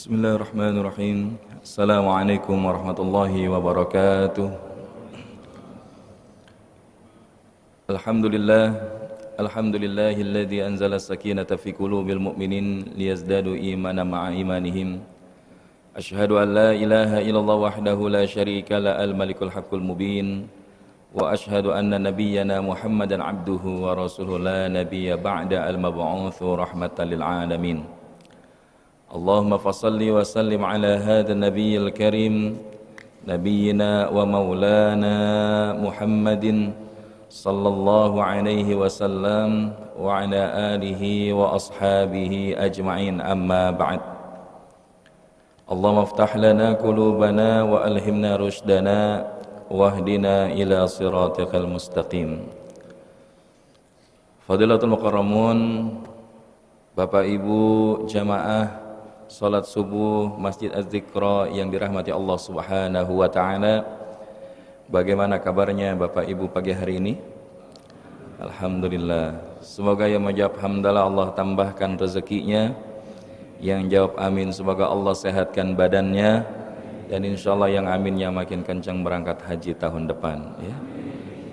Bismillahirrahmanirrahim. Assalamualaikum warahmatullahi wabarakatuh. Alhamdulillahilladzi anzala as-sakinata fi qulubil mu'minin liyazdadu imanan ma'a imanihim. Asyhadu an la ilaha illallah wahdahu la syarika la al-malikul haqqul mubin. Wa asyhadu anna nabiyyana Muhammadan abduhu wa rasuluhu la nabiyya ba'da al-mab'utsu rahmatan lil alamin. Allahumma fasalli wa sallim ala hadha nabiyil karim nabiyyina wa maulana Muhammadin sallallahu alaihi wasallam wa ala alihi wa ashabihi ajma'in, amma ba'd. Allahumma aftah lana qulubana wa alhimna rushdana wahdina ila siratikal mustaqim. Fadilatul mukarramun, Bapak Ibu jamaah salat subuh Masjid Az-Zikra yang dirahmati Allah Subhanahu wa taala. Bagaimana kabarnya Bapak Ibu pagi hari ini? Alhamdulillah. Semoga yang menjawab hamdalah Allah tambahkan rezekinya, yang jawab amin semoga Allah sehatkan badannya, dan insyaallah yang aminnya makin kencang berangkat haji tahun depan ya.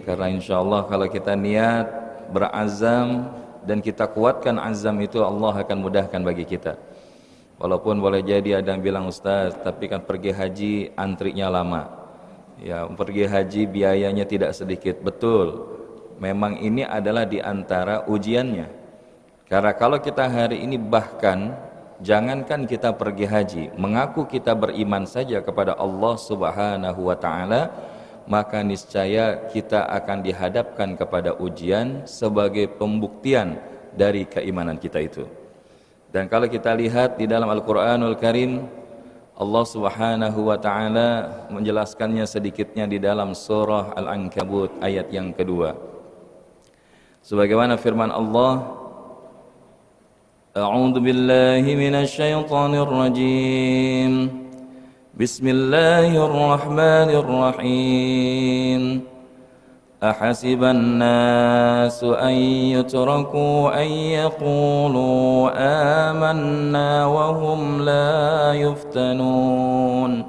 Karena insyaallah kalau kita niat, berazam dan kita kuatkan azam itu, Allah akan mudahkan bagi kita. Walaupun boleh jadi ada yang bilang, Ustaz, tapi kan pergi haji antrinya lama. Ya, pergi haji biayanya tidak sedikit. Betul, memang ini adalah di antara ujiannya. Karena kalau kita hari ini bahkan jangankan kita pergi haji, mengaku kita beriman saja kepada Allah Subhanahu wa taala, maka niscaya kita akan dihadapkan kepada ujian sebagai pembuktian dari keimanan kita itu. Dan kalau kita lihat di dalam Al-Quranul Karim, Allah Subhanahu wa ta'ala menjelaskannya sedikitnya di dalam surah Al-Ankabut ayat yang kedua. Sebagaimana firman Allah, A'udzu billahi minasyaitonir rajim. Bismillahirrahmanirrahim. Ahasiban nasu an yutraku an yaqulu amanna wa hum la yuftanun.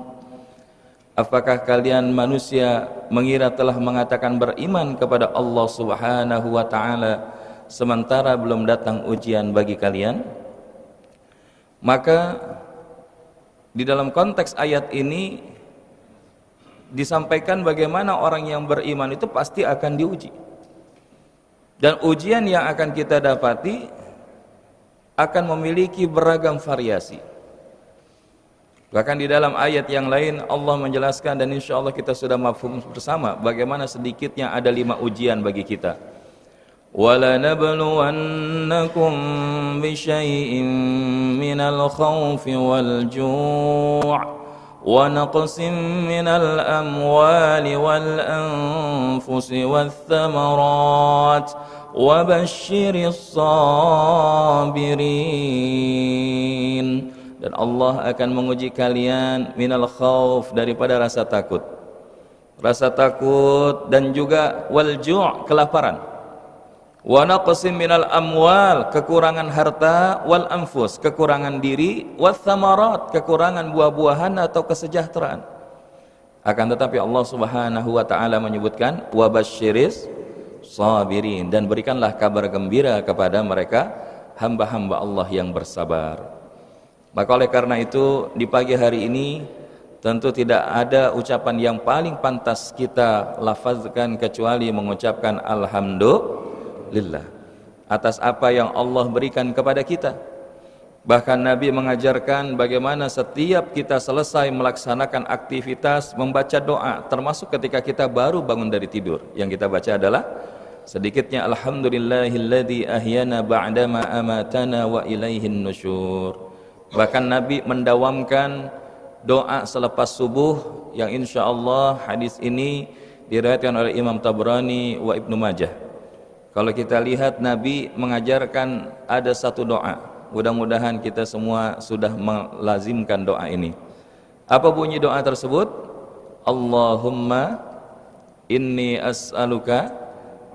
Apakah kalian manusia mengira telah mengatakan beriman kepada Allah Subhanahu wa taala sementara belum datang ujian bagi kalian? Maka di dalam konteks ayat ini disampaikan bagaimana orang yang beriman itu pasti akan diuji, dan ujian yang akan kita dapati akan memiliki beragam variasi. Bahkan di dalam ayat yang lain Allah menjelaskan, dan insya Allah kita sudah mafhum bersama bagaimana sedikitnya ada 5 ujian bagi kita. وَلَنَبْلُوَنَّكُمْ بِشَيْءٍ مِّنَ الْخَوْفِ وَالْجُوعِ وَنَقْصٍ مِّنَ الْأَمْوَالِ وَالْأَنفُسِ وَالثَّمَرَاتِ وَبَشِّرِ الصَّابِرِينَ. Dan Allah akan menguji kalian minal khauf, daripada rasa takut dan juga wal ju', kelaparan, wa naqsim minal amwal, kekurangan harta, wal anfus, kekurangan diri, wath thamarat, kekurangan buah-buahan atau kesejahteraan. Akan tetapi Allah Subhanahu wa taala menyebutkan wa basyiris sabirin, dan berikanlah kabar gembira kepada mereka hamba-hamba Allah yang bersabar. Maka oleh karena itu di pagi hari ini tentu tidak ada ucapan yang paling pantas kita lafazkan kecuali mengucapkan alhamdulillah atas apa yang Allah berikan kepada kita. Bahkan Nabi mengajarkan bagaimana setiap kita selesai melaksanakan aktivitas membaca doa, termasuk ketika kita baru bangun dari tidur. Yang kita baca adalah sedikitnya alhamdulillahilladzi ahyana ba'dama amatana wa ilaihin nusyur. Bahkan Nabi mendawamkan doa selepas subuh yang insya Allah hadis ini diriwayatkan oleh Imam Tabrani wa Ibnu Majah. Kalau kita lihat Nabi mengajarkan ada satu doa, mudah-mudahan kita semua sudah melazimkan doa ini. Apa bunyi doa tersebut? Allahumma inni as'aluka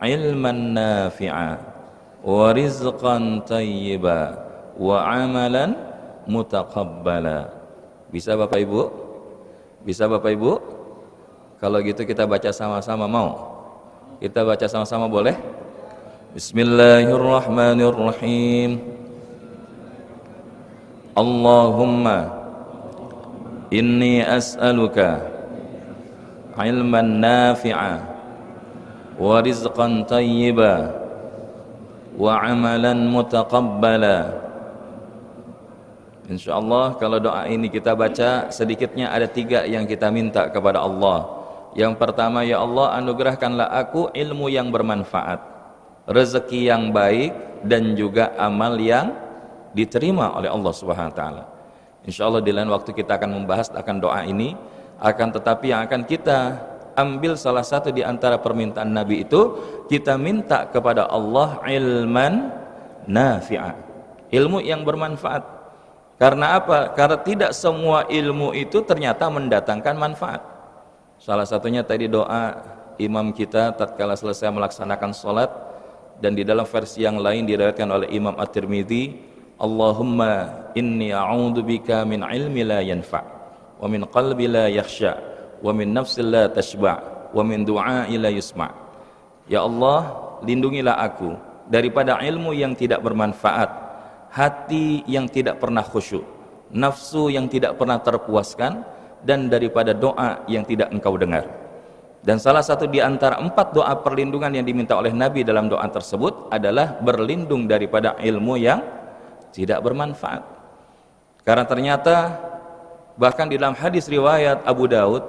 ilman nafi'a wa rizqan tayyiba wa amalan mutaqabbala. Bisa Bapak Ibu? Bisa Bapak Ibu? Kalau gitu kita baca sama-sama, mau? Kita baca sama-sama boleh? Bismillahirrahmanirrahim. Allahumma inni as'aluka ilman nafi'a wa rizqan tayyiba wa amalan mutaqabbala. Insyaallah kalau doa ini kita baca, sedikitnya ada 3 yang kita minta kepada Allah. Yang pertama, ya Allah, anugerahkanlah aku ilmu yang bermanfaat, rezeki yang baik, dan juga amal yang diterima oleh Allah Subhanahu wa taala. Insyaallah di lain waktu kita akan membahas akan doa ini, akan tetapi yang akan kita ambil salah satu di antara permintaan Nabi itu, kita minta kepada Allah ilman nafi'a, ilmu yang bermanfaat. Karena apa? Karena tidak semua ilmu itu ternyata mendatangkan manfaat. Salah satunya tadi doa imam kita tatkala selesai melaksanakan sholat, dan di dalam versi yang lain diriwayatkan oleh Imam At-Tirmidzi, Allahumma inni a'udzubika min ilmi la yanfa' wa min qalbi la yakhsha wa min nafsin la tashba' wa min du'a'i la yusma'. Ya Allah, lindungilah aku daripada ilmu yang tidak bermanfaat, hati yang tidak pernah khusyuk, nafsu yang tidak pernah terpuaskan, dan daripada doa yang tidak engkau dengar. Dan salah satu di antara 4 doa perlindungan yang diminta oleh Nabi dalam doa tersebut adalah berlindung daripada ilmu yang tidak bermanfaat. Karena ternyata bahkan di dalam hadis riwayat Abu Daud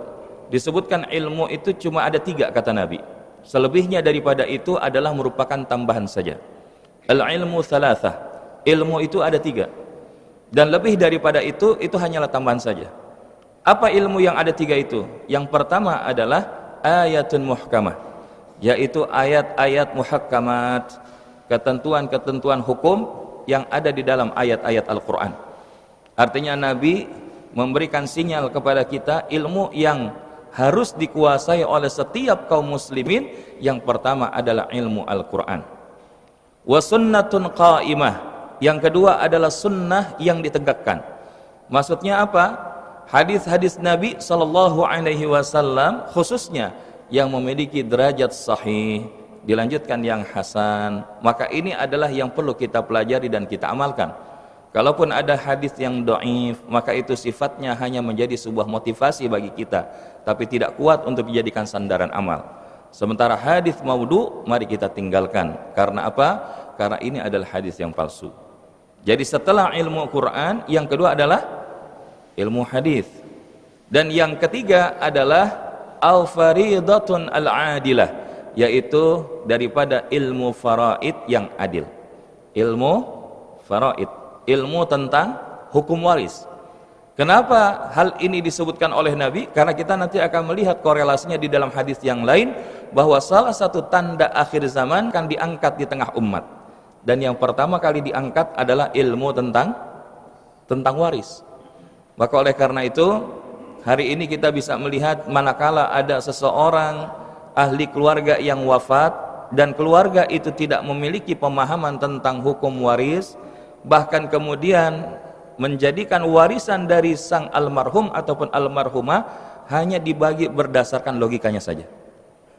disebutkan ilmu itu cuma ada 3 kata Nabi. Selebihnya daripada itu adalah merupakan tambahan saja. Al-ilmu thalathah, ilmu itu ada 3, dan lebih daripada itu hanyalah tambahan saja. Apa ilmu yang ada 3 itu? Yang pertama adalah ayatun muhkamah, yaitu ayat-ayat muhakkamat, ketentuan-ketentuan hukum yang ada di dalam ayat-ayat Al-Quran. Artinya Nabi memberikan sinyal kepada kita ilmu yang harus dikuasai oleh setiap kaum muslimin. Yang pertama adalah ilmu Al-Quran. Wa sunnatun qa'imah, yang kedua adalah sunnah yang ditegakkan. Maksudnya apa? Hadis-hadis Nabi SAW khususnya yang memiliki derajat sahih, dilanjutkan yang hasan, maka ini adalah yang perlu kita pelajari dan kita amalkan. Kalaupun ada hadis yang dhaif, maka itu sifatnya hanya menjadi sebuah motivasi bagi kita, tapi tidak kuat untuk dijadikan sandaran amal. Sementara hadis maudhu, mari kita tinggalkan. Karena apa? Karena ini adalah hadis yang palsu. Jadi setelah ilmu Quran, yang kedua adalah ilmu hadis, dan yang ketiga adalah al-faridatun al-adilah, yaitu daripada ilmu faraid yang adil. Ilmu faraid, ilmu tentang hukum waris. Kenapa hal ini disebutkan oleh Nabi? Karena kita nanti akan melihat korelasinya di dalam hadis yang lain, bahwa salah satu tanda akhir zaman akan diangkat di tengah umat, dan yang pertama kali diangkat adalah ilmu tentang waris. Maka oleh karena itu hari ini kita bisa melihat manakala ada seseorang ahli keluarga yang wafat dan keluarga itu tidak memiliki pemahaman tentang hukum waris, bahkan kemudian menjadikan warisan dari sang almarhum ataupun almarhumah hanya dibagi berdasarkan logikanya saja.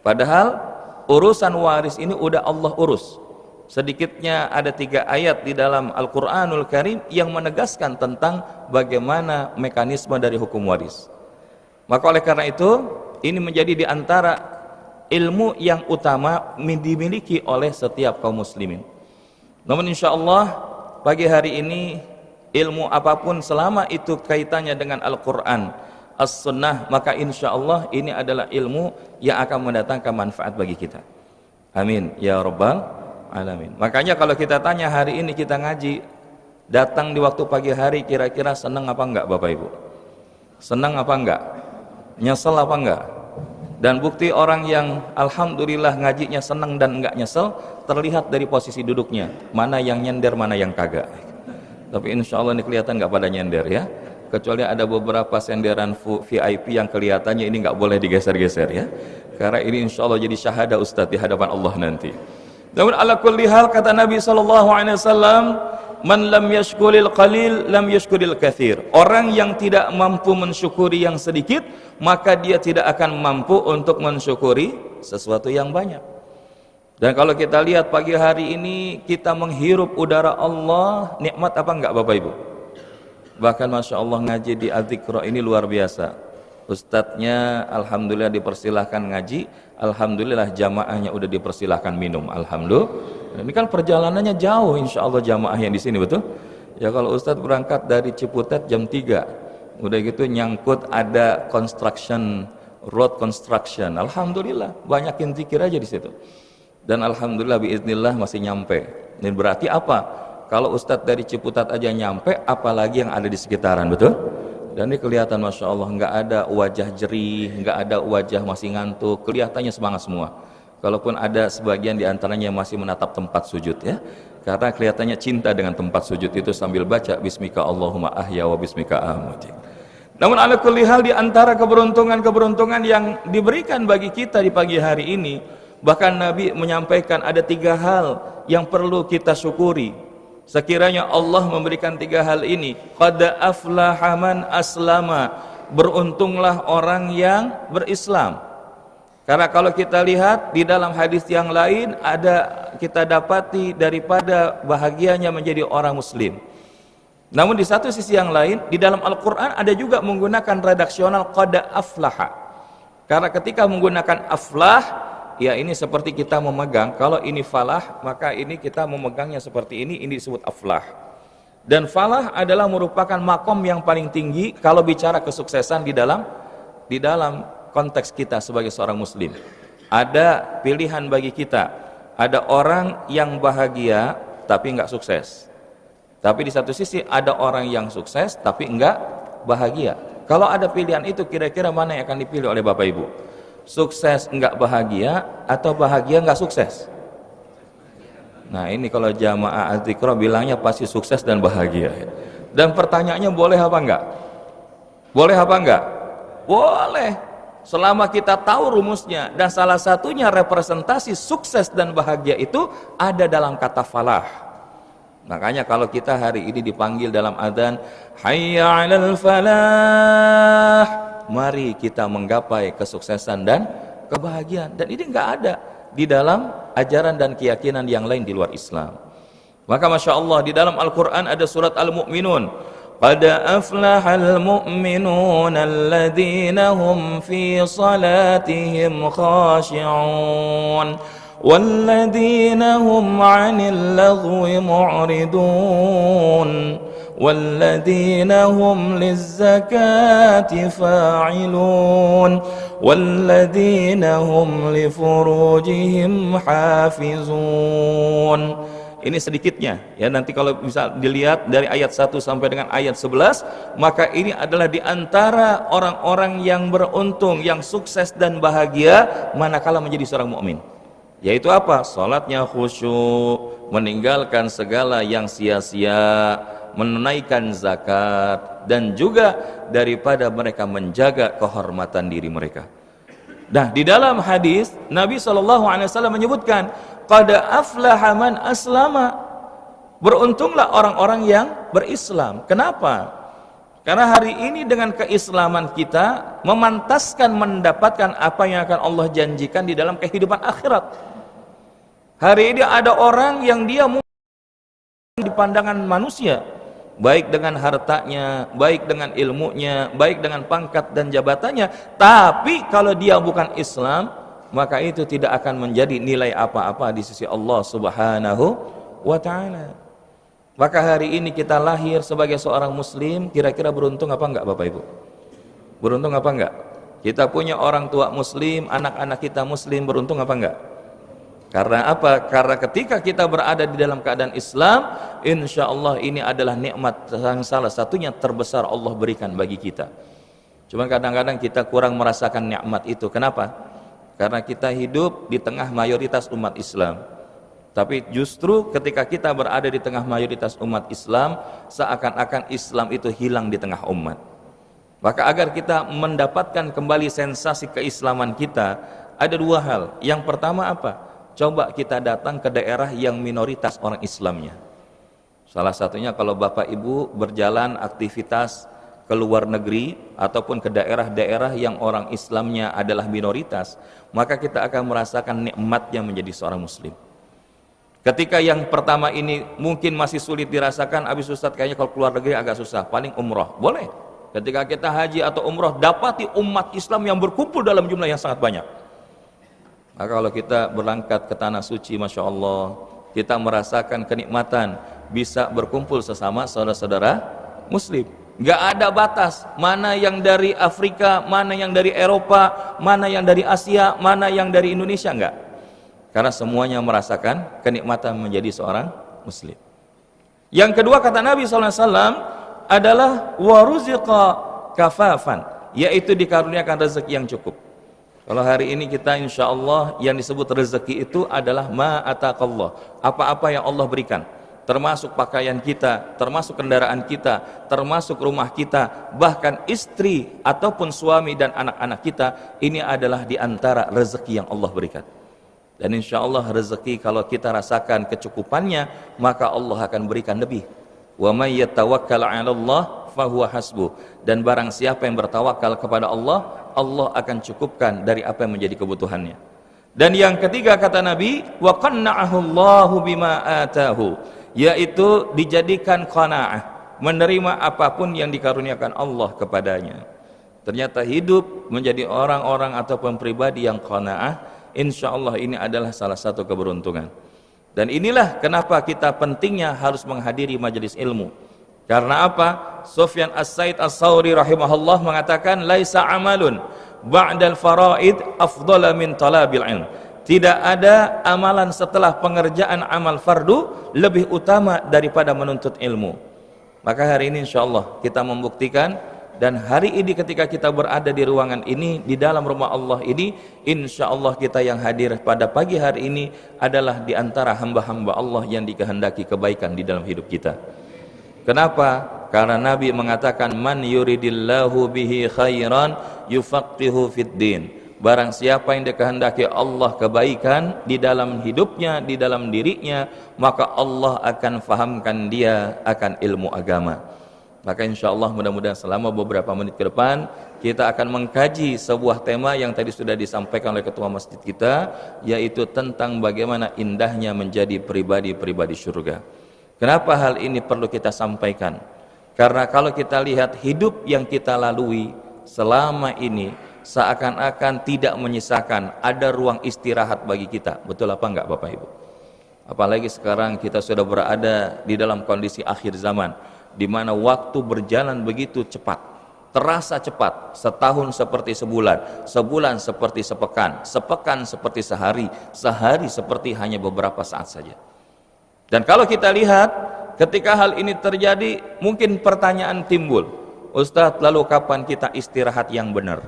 Padahal urusan waris ini udah Allah urus. Sedikitnya ada 3 ayat di dalam Al-Quranul Karim yang menegaskan tentang bagaimana mekanisme dari hukum waris. Maka oleh karena itu ini menjadi di antara ilmu yang utama dimiliki oleh setiap kaum muslimin. Namun insya Allah pagi hari ini ilmu apapun selama itu kaitannya dengan Al-Quran, As-Sunnah, maka insya Allah ini adalah ilmu yang akan mendatangkan manfaat bagi kita. Amin ya Rabbal Alamin. Makanya kalau kita tanya hari ini kita ngaji, datang di waktu pagi hari, kira-kira senang apa enggak Bapak Ibu? Senang apa enggak? Nyesel apa enggak? Dan bukti orang yang alhamdulillah ngajinya senang dan enggak nyesel terlihat dari posisi duduknya, mana yang nyender, mana yang kagak. Tapi insya Allah ini kelihatan enggak pada nyender ya, kecuali ada beberapa senderan VIP yang kelihatannya ini enggak boleh digeser-geser ya, karena ini insya Allah jadi syahadah Ustadz di hadapan Allah nanti. Namun ala kulli hal, kata Nabi SAW, Man lam yashkuril qalil lam yashkuril katsir. Orang yang tidak mampu mensyukuri yang sedikit, maka dia tidak akan mampu untuk mensyukuri sesuatu yang banyak. Dan kalau kita lihat pagi hari ini kita menghirup udara Allah, nikmat apa enggak Bapak Ibu? Bahkan Masya Allah ngaji di Al-Dzikra ini luar biasa. Ustadznya alhamdulillah dipersilahkan ngaji, alhamdulillah jamaahnya udah dipersilahkan minum, alhamdulillah. Ini kan perjalanannya jauh insya Allah jamaah yang di sini, betul? Ya kalau Ustadz berangkat dari Ciputat jam 3, udah gitu nyangkut ada road construction, alhamdulillah banyakin zikir aja di situ. Dan alhamdulillah biiznillah masih nyampe. Ini berarti apa? Kalau Ustadz dari Ciputat aja nyampe, apalagi yang ada di sekitaran, betul? Dan ini kelihatan Masya Allah, nggak ada wajah jerih, nggak ada wajah masih ngantuk, kelihatannya semangat semua. Kalaupun ada sebagian diantaranya yang masih menatap tempat sujud ya, karena kelihatannya cinta dengan tempat sujud itu sambil baca Bismika Allahumma ahya wa bismika amuti. Namun ala kulli hal, di antara keberuntungan-keberuntungan yang diberikan bagi kita di pagi hari ini, bahkan Nabi menyampaikan ada 3 hal yang perlu kita syukuri. Sekiranya Allah memberikan 3 hal ini, qad aflaha man aslama, beruntunglah orang yang berislam. Karena kalau kita lihat di dalam hadis yang lain, ada kita dapati daripada bahagianya menjadi orang muslim. Namun di satu sisi yang lain, di dalam Al-Quran ada juga menggunakan redaksional qad aflaha. Karena ketika menggunakan aflah, ya ini seperti kita memegang, kalau ini falah, maka ini kita memegangnya seperti ini disebut aflah. Dan falah adalah merupakan makom yang paling tinggi kalau bicara kesuksesan di dalam konteks kita sebagai seorang muslim. Ada pilihan bagi kita, ada orang yang bahagia tapi enggak sukses, tapi di satu sisi ada orang yang sukses tapi enggak bahagia. Kalau ada pilihan itu, kira-kira mana yang akan dipilih oleh Bapak Ibu? Sukses enggak bahagia atau bahagia enggak sukses? Nah ini kalau jamaah Al-Dzikra bilangnya pasti sukses dan bahagia. Dan pertanyaannya boleh apa enggak? Boleh apa enggak? Boleh, selama kita tahu rumusnya. Dan salah satunya representasi sukses dan bahagia itu ada dalam kata falah. Makanya kalau kita hari ini dipanggil dalam adzan, hayya 'alal falah, mari kita menggapai kesuksesan dan kebahagiaan. Dan ini enggak ada di dalam ajaran dan keyakinan yang lain di luar Islam. Maka Masya Allah, di dalam Al-Quran ada surat Al-Mu'minun, qad aflahal mu'minun alladhina hum fi salatihim khashi'un walladhina hum 'anil lagwi mu'ridun walladhina hum lizzakati fa'ilun walladhina hum lifurujihim hafizun. Ini sedikitnya ya, nanti kalau bisa dilihat dari ayat 1 sampai dengan ayat 11, maka ini adalah di antara orang-orang yang beruntung, yang sukses dan bahagia manakala menjadi seorang mukmin. Yaitu apa? Salatnya khusyuk, meninggalkan segala yang sia-sia, menunaikan zakat, dan juga daripada mereka menjaga kehormatan diri mereka. Nah, di dalam hadis Nabi SAW menyebutkan qad aflaha man aslama, beruntunglah orang-orang yang berislam. Kenapa? Karena hari ini dengan keislaman kita memantaskan mendapatkan apa yang akan Allah janjikan di dalam kehidupan akhirat. Hari ini ada orang yang dia mungkin di pandangan manusia, baik dengan hartanya, baik dengan ilmunya, baik dengan pangkat dan jabatannya, tapi kalau dia bukan Islam, maka itu tidak akan menjadi nilai apa-apa di sisi Allah Subhanahu wa ta'ala. Maka hari ini kita lahir sebagai seorang muslim, kira-kira beruntung apa enggak Bapak Ibu? Beruntung apa enggak? Kita punya orang tua muslim, anak-anak kita muslim, beruntung apa enggak? Karena apa? Karena ketika kita berada di dalam keadaan Islam, insya Allah ini adalah nikmat yang salah satunya terbesar Allah berikan bagi kita. Cuma kadang-kadang kita kurang merasakan nikmat itu. Kenapa? Karena kita hidup di tengah mayoritas umat Islam. Tapi justru ketika kita berada di tengah mayoritas umat Islam, seakan-akan Islam itu hilang di tengah umat. Maka agar kita mendapatkan kembali sensasi keislaman kita, ada 2 hal. Yang pertama apa? Coba kita datang ke daerah yang minoritas orang Islamnya. Salah satunya kalau Bapak Ibu berjalan aktivitas ke luar negeri ataupun ke daerah-daerah yang orang Islamnya adalah minoritas, maka kita akan merasakan nikmatnya menjadi seorang muslim. Ketika yang pertama ini mungkin masih sulit dirasakan, habis Ustaz kayaknya kalau keluar negeri agak susah, paling umroh, boleh. Ketika kita haji atau umroh, dapati umat Islam yang berkumpul dalam jumlah yang sangat banyak. Maka kalau kita berangkat ke tanah suci, Masya Allah, kita merasakan kenikmatan bisa berkumpul sesama saudara-saudara muslim. Gak ada batas, mana yang dari Afrika, mana yang dari Eropa, mana yang dari Asia, mana yang dari Indonesia, enggak. Karena semuanya merasakan kenikmatan menjadi seorang muslim. Yang kedua kata Nabi SAW adalah waruziqa kafafan, yaitu dikaruniakan rezeki yang cukup. Kalau hari ini kita insya Allah yang disebut rezeki itu adalah ma'atakallah, apa-apa yang Allah berikan, termasuk pakaian kita, termasuk kendaraan kita, termasuk rumah kita, bahkan istri ataupun suami dan anak-anak kita, ini adalah diantara rezeki yang Allah berikan. Dan insya Allah rezeki kalau kita rasakan kecukupannya, maka Allah akan berikan lebih. Wa may yatawakkal 'ala Allah fahuwa hasbuh. Dan barang siapa yang bertawakal kepada Allah, Allah akan cukupkan dari apa yang menjadi kebutuhannya. Dan yang ketiga kata Nabi, wa qanna'ahu Allahu bima atahu, yaitu dijadikan qanaah, menerima apapun yang dikaruniakan Allah kepadanya. Ternyata hidup menjadi orang-orang ataupun pribadi yang qanaah, insya Allah ini adalah salah satu keberuntungan. Dan inilah kenapa kita pentingnya harus menghadiri majelis ilmu. Karena apa? Sufyan As-Said As-Sauri rahimahullah mengatakan, laisa amalun ba'dal faraid afdala min talabil ilm. Tidak ada amalan setelah pengerjaan amal fardu lebih utama daripada menuntut ilmu. Maka hari ini insya Allah kita membuktikan, dan hari ini ketika kita berada di ruangan ini, di dalam rumah Allah ini, insya Allah kita yang hadir pada pagi hari ini adalah di antara hamba-hamba Allah yang dikehendaki kebaikan di dalam hidup kita. Kenapa? Karena Nabi mengatakan, man yuridillahu bihi khairan yufaqihu fid din. Barang siapa yang dikehendaki Allah kebaikan di dalam hidupnya, di dalam dirinya, maka Allah akan fahamkan dia akan ilmu agama. Maka insya Allah mudah-mudahan selama beberapa menit ke depan kita akan mengkaji sebuah tema yang tadi sudah disampaikan oleh ketua masjid kita, yaitu tentang bagaimana indahnya menjadi pribadi-pribadi surga. Kenapa hal ini perlu kita sampaikan? Karena kalau kita lihat hidup yang kita lalui selama ini seakan-akan tidak menyisakan ada ruang istirahat bagi kita. Betul apa enggak Bapak Ibu? Apalagi sekarang kita sudah berada di dalam kondisi akhir zaman, di mana waktu berjalan begitu cepat, terasa cepat. Setahun seperti sebulan, sebulan seperti sepekan, sepekan seperti sehari, sehari seperti hanya beberapa saat saja. Dan kalau kita lihat ketika hal ini terjadi, mungkin pertanyaan timbul, Ustadz, lalu kapan kita istirahat yang benar?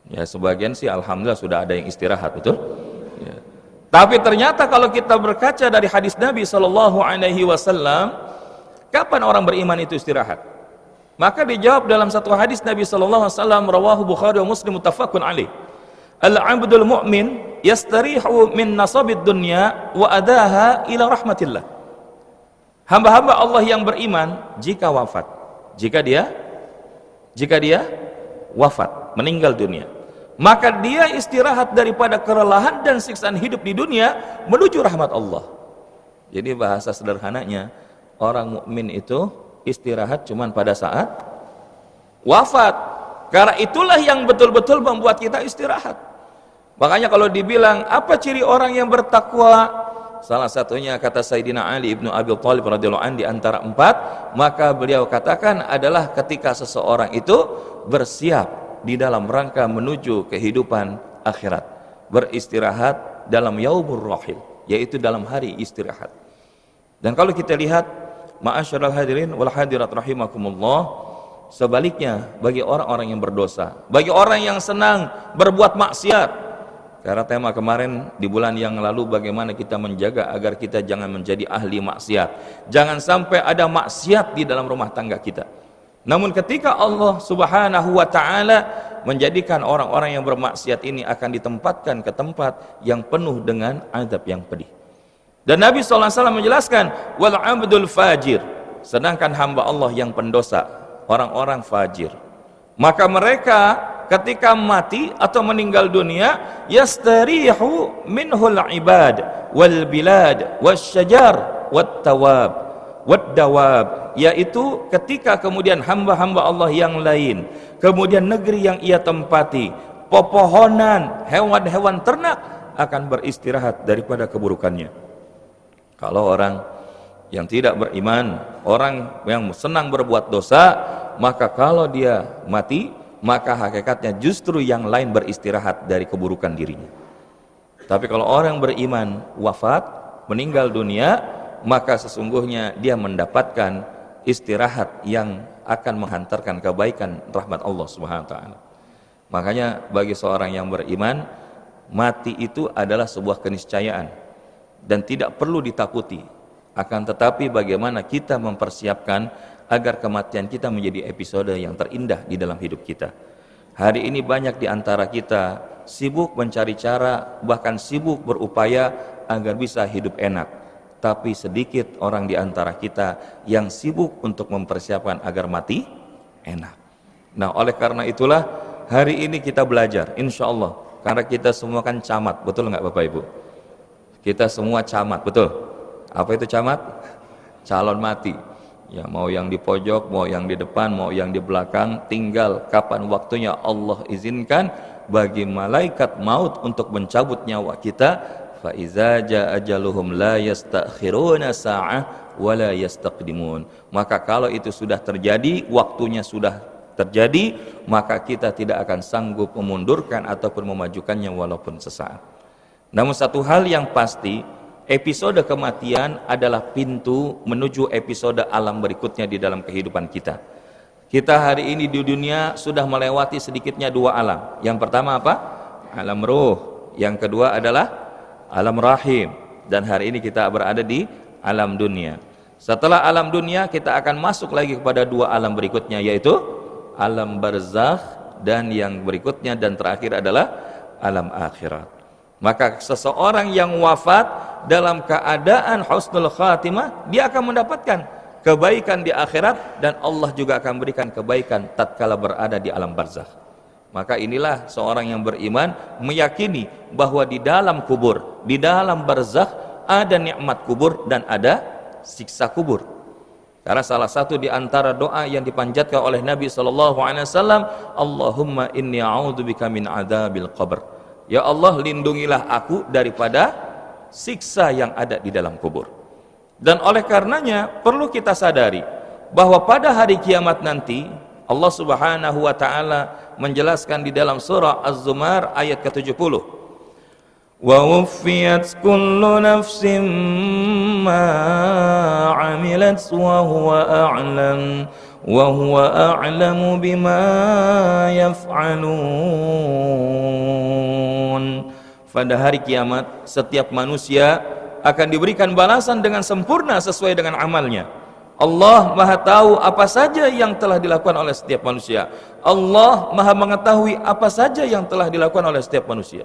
Ya sebagian sih alhamdulillah sudah ada yang istirahat, betul? Ya. Tapi ternyata kalau kita berkaca dari hadis Nabi SAW, kapan orang beriman itu istirahat? Maka dijawab dalam satu hadis Nabi SAW, rawahu Bukhari wa Muslim muttafaqun alaih. Al-'abdul mu'min yastarihu min nasabid dunya wa adaha ila rahmatillah. Hamba-hamba Allah yang beriman jika wafat, jika dia wafat, meninggal dunia, maka dia istirahat daripada kelelahan dan siksaan hidup di dunia menuju rahmat Allah. Jadi bahasa sederhananya, orang mukmin itu istirahat cuman pada saat wafat. Karena itulah yang betul-betul membuat kita istirahat. Makanya kalau dibilang apa ciri orang yang bertakwa, salah satunya kata Sayyidina Ali ibnu Abi Thalib radhiyallahu anhu di antara 4, maka beliau katakan adalah ketika seseorang itu bersiap di dalam rangka menuju kehidupan akhirat, beristirahat dalam yaumur rahil, yaitu dalam hari istirahat. Dan kalau kita lihat ma'asyiral hadirin wal hadirat rahimakumullah, sebaliknya bagi orang-orang yang berdosa, bagi orang yang senang berbuat maksiat. Karena tema kemarin di bulan yang lalu bagaimana kita menjaga agar kita jangan menjadi ahli maksiat. Jangan sampai ada maksiat di dalam rumah tangga kita. Namun ketika Allah Subhanahu wa taala menjadikan orang-orang yang bermaksiat ini akan ditempatkan ke tempat yang penuh dengan azab yang pedih. Dan Nabi SAW menjelaskan, wal abdul fajir, sedangkan hamba Allah yang pendosa, orang-orang fajir, maka mereka ketika mati atau meninggal dunia, yastarihu minhul ibad wal bilad wasyajar wat tawab wad dawab, yaitu ketika kemudian hamba-hamba Allah yang lain, kemudian negeri yang ia tempati, pepohonan, hewan-hewan ternak akan beristirahat daripada keburukannya. Kalau orang yang tidak beriman, orang yang senang berbuat dosa, maka kalau dia mati, maka hakikatnya justru yang lain beristirahat dari keburukan dirinya. Tapi kalau orang beriman wafat, meninggal dunia, maka sesungguhnya dia mendapatkan istirahat yang akan menghantarkan kebaikan rahmat Allah Subhanahu wa taala. Makanya bagi seorang yang beriman, mati itu adalah sebuah keniscayaan dan tidak perlu ditakuti. Akan tetapi bagaimana kita mempersiapkan agar kematian kita menjadi episode yang terindah di dalam hidup kita. Hari ini banyak di antara kita sibuk mencari cara, bahkan sibuk berupaya agar bisa hidup enak. Tapi sedikit orang di antara kita yang sibuk untuk mempersiapkan agar mati enak. Nah, oleh karena itulah hari ini kita belajar, insya Allah. Karena kita semua kan camat, betul nggak Bapak Ibu? Kita semua camat, betul? Apa itu camat? Calon mati. Ya, mau yang di pojok, mau yang di depan, mau yang di belakang, tinggal kapan waktunya Allah izinkan bagi malaikat maut untuk mencabut nyawa kita. Fa iza jaa ajaluhum la yastakhiruna sa'ah wa la yastaqdimun. Maka kalau itu sudah terjadi, waktunya sudah terjadi, maka kita tidak akan sanggup memundurkan ataupun memajukannya walaupun sesaat. Namun satu hal yang pasti, episode kematian adalah pintu menuju episode alam berikutnya di dalam kehidupan kita. Kita hari ini di dunia sudah melewati sedikitnya dua alam. Yang pertama apa? Alam ruh. Yang kedua adalah alam rahim. Dan hari ini kita berada di alam dunia. Setelah alam dunia kita akan masuk lagi kepada dua alam berikutnya, yaitu alam barzakh, dan yang berikutnya dan terakhir adalah alam akhirat. Maka seseorang yang wafat dalam keadaan husnul khatimah, dia akan mendapatkan kebaikan di akhirat, dan Allah juga akan berikan kebaikan tatkala berada di alam barzakh. Maka inilah seorang yang beriman meyakini bahwa di dalam kubur, di dalam barzakh ada nikmat kubur dan ada siksa kubur. Karena salah satu di antara doa yang dipanjatkan oleh Nabi SAW, Allahumma inni a'udzubika min adzabil qabr. Ya Allah, lindungilah aku daripada siksa yang ada di dalam kubur. Dan oleh karenanya perlu kita sadari bahwa pada hari kiamat nanti Allah Subhanahu wa taala menjelaskan di dalam surah Az-Zumar ayat ke-70. Wa wuffiyat kullu nafsin ma 'amilat wa huwa a'lamu bima yaf'alun. Pada hari kiamat setiap manusia akan diberikan balasan dengan sempurna sesuai dengan amalnya. Allah Maha tahu apa saja yang telah dilakukan oleh setiap manusia. Allah Maha mengetahui apa saja yang telah dilakukan oleh setiap manusia.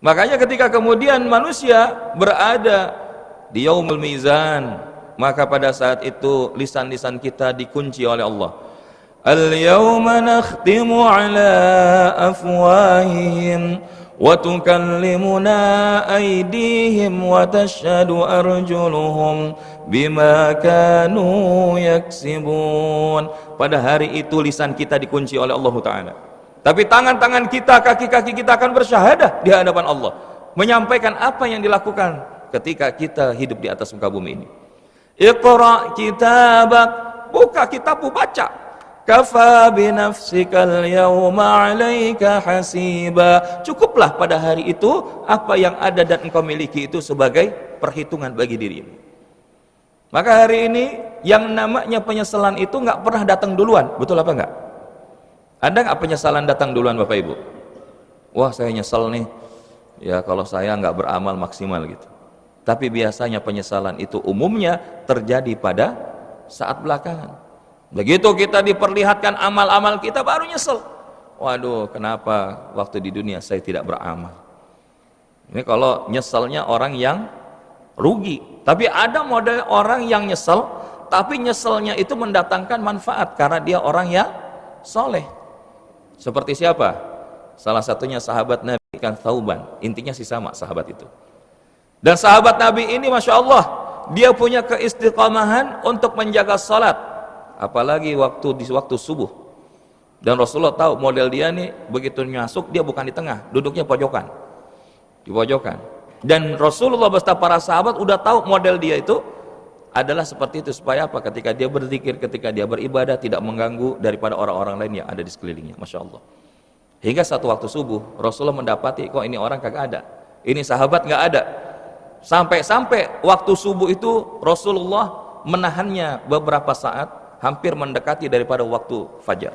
Makanya ketika kemudian manusia berada di yaumul mizan, maka pada saat itu lisan-lisan kita dikunci oleh Allah. Al-yawma nakhtimu ala afwahihim wa tukallimuna aydihim wa tashhadu arjuluhum bima kanu yaksibun. Pada hari itu lisan kita dikunci oleh Allah Ta'ala, tapi tangan-tangan kita, kaki-kaki kita akan bersyahadah di hadapan Allah, menyampaikan apa yang dilakukan ketika kita hidup di atas muka bumi ini. Iqra kitabak, buka kitabmu, baca. Kafa binafsikal yawma 'alaika hasiba. Cukuplah pada hari itu apa yang ada dan engkau miliki itu sebagai perhitungan bagi dirimu. Maka hari ini yang namanya penyesalan itu nggak pernah datang duluan, betul apa enggak? Ada nggak penyesalan datang duluan Bapak Ibu? Wah, saya nyesel nih, ya kalau saya nggak beramal maksimal gitu. Tapi biasanya penyesalan itu umumnya terjadi pada saat belakangan. Begitu kita diperlihatkan amal-amal kita baru nyesel. Waduh, kenapa waktu di dunia saya tidak beramal? Ini kalau nyeselnya orang yang rugi. Tapi ada model orang yang nyesel, tapi nyeselnya itu mendatangkan manfaat karena dia orang yang soleh. Seperti siapa? Salah satunya sahabat Nabi kan Thauban. Intinya sih sama sahabat itu. Dan sahabat Nabi ini Masya Allah, dia punya keistiqamahan untuk menjaga salat, apalagi di waktu subuh. Dan Rasulullah tahu model dia nih, begitu masuk dia bukan di tengah, duduknya pojokan, di pojokan. Dan Rasulullah beserta para sahabat udah tahu model dia itu adalah seperti itu, supaya apa? Ketika dia berzikir, ketika dia beribadah, tidak mengganggu daripada orang-orang lain yang ada di sekelilingnya. Masya Allah. Hingga satu waktu subuh Rasulullah mendapati, kok ini orang kagak ada, ini sahabat nggak ada. Sampai waktu subuh itu Rasulullah menahannya beberapa saat, hampir mendekati daripada waktu fajar.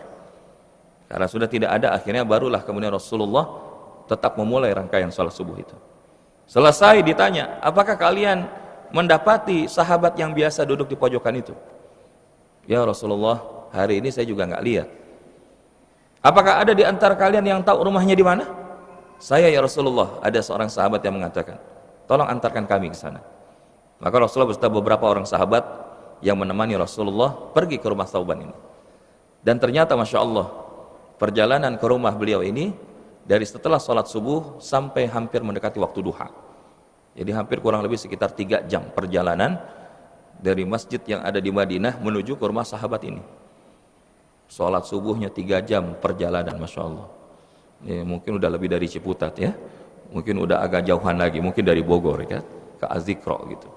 Karena sudah tidak ada, akhirnya barulah kemudian Rasulullah tetap memulai rangkaian salat subuh itu. Selesai ditanya, apakah kalian mendapati sahabat yang biasa duduk di pojokan itu? Ya Rasulullah, hari ini saya juga nggak lihat. Apakah ada di antara kalian yang tahu rumahnya di mana? Saya ya Rasulullah. Ada seorang sahabat yang mengatakan, tolong antarkan kami ke sana. Maka Rasulullah beserta beberapa orang sahabat yang menemani Rasulullah pergi ke rumah Thauban ini. Dan ternyata Masya Allah, perjalanan ke rumah beliau ini dari setelah sholat subuh sampai hampir mendekati waktu duha. Jadi hampir kurang lebih sekitar 3 jam perjalanan dari masjid yang ada di Madinah menuju ke rumah sahabat ini. Sholat subuhnya 3 jam perjalanan, Masya Allah. Ya, mungkin udah lebih dari Ciputat ya, mungkin udah agak jauhan lagi, mungkin dari Bogor ya, ke Azikro gitu.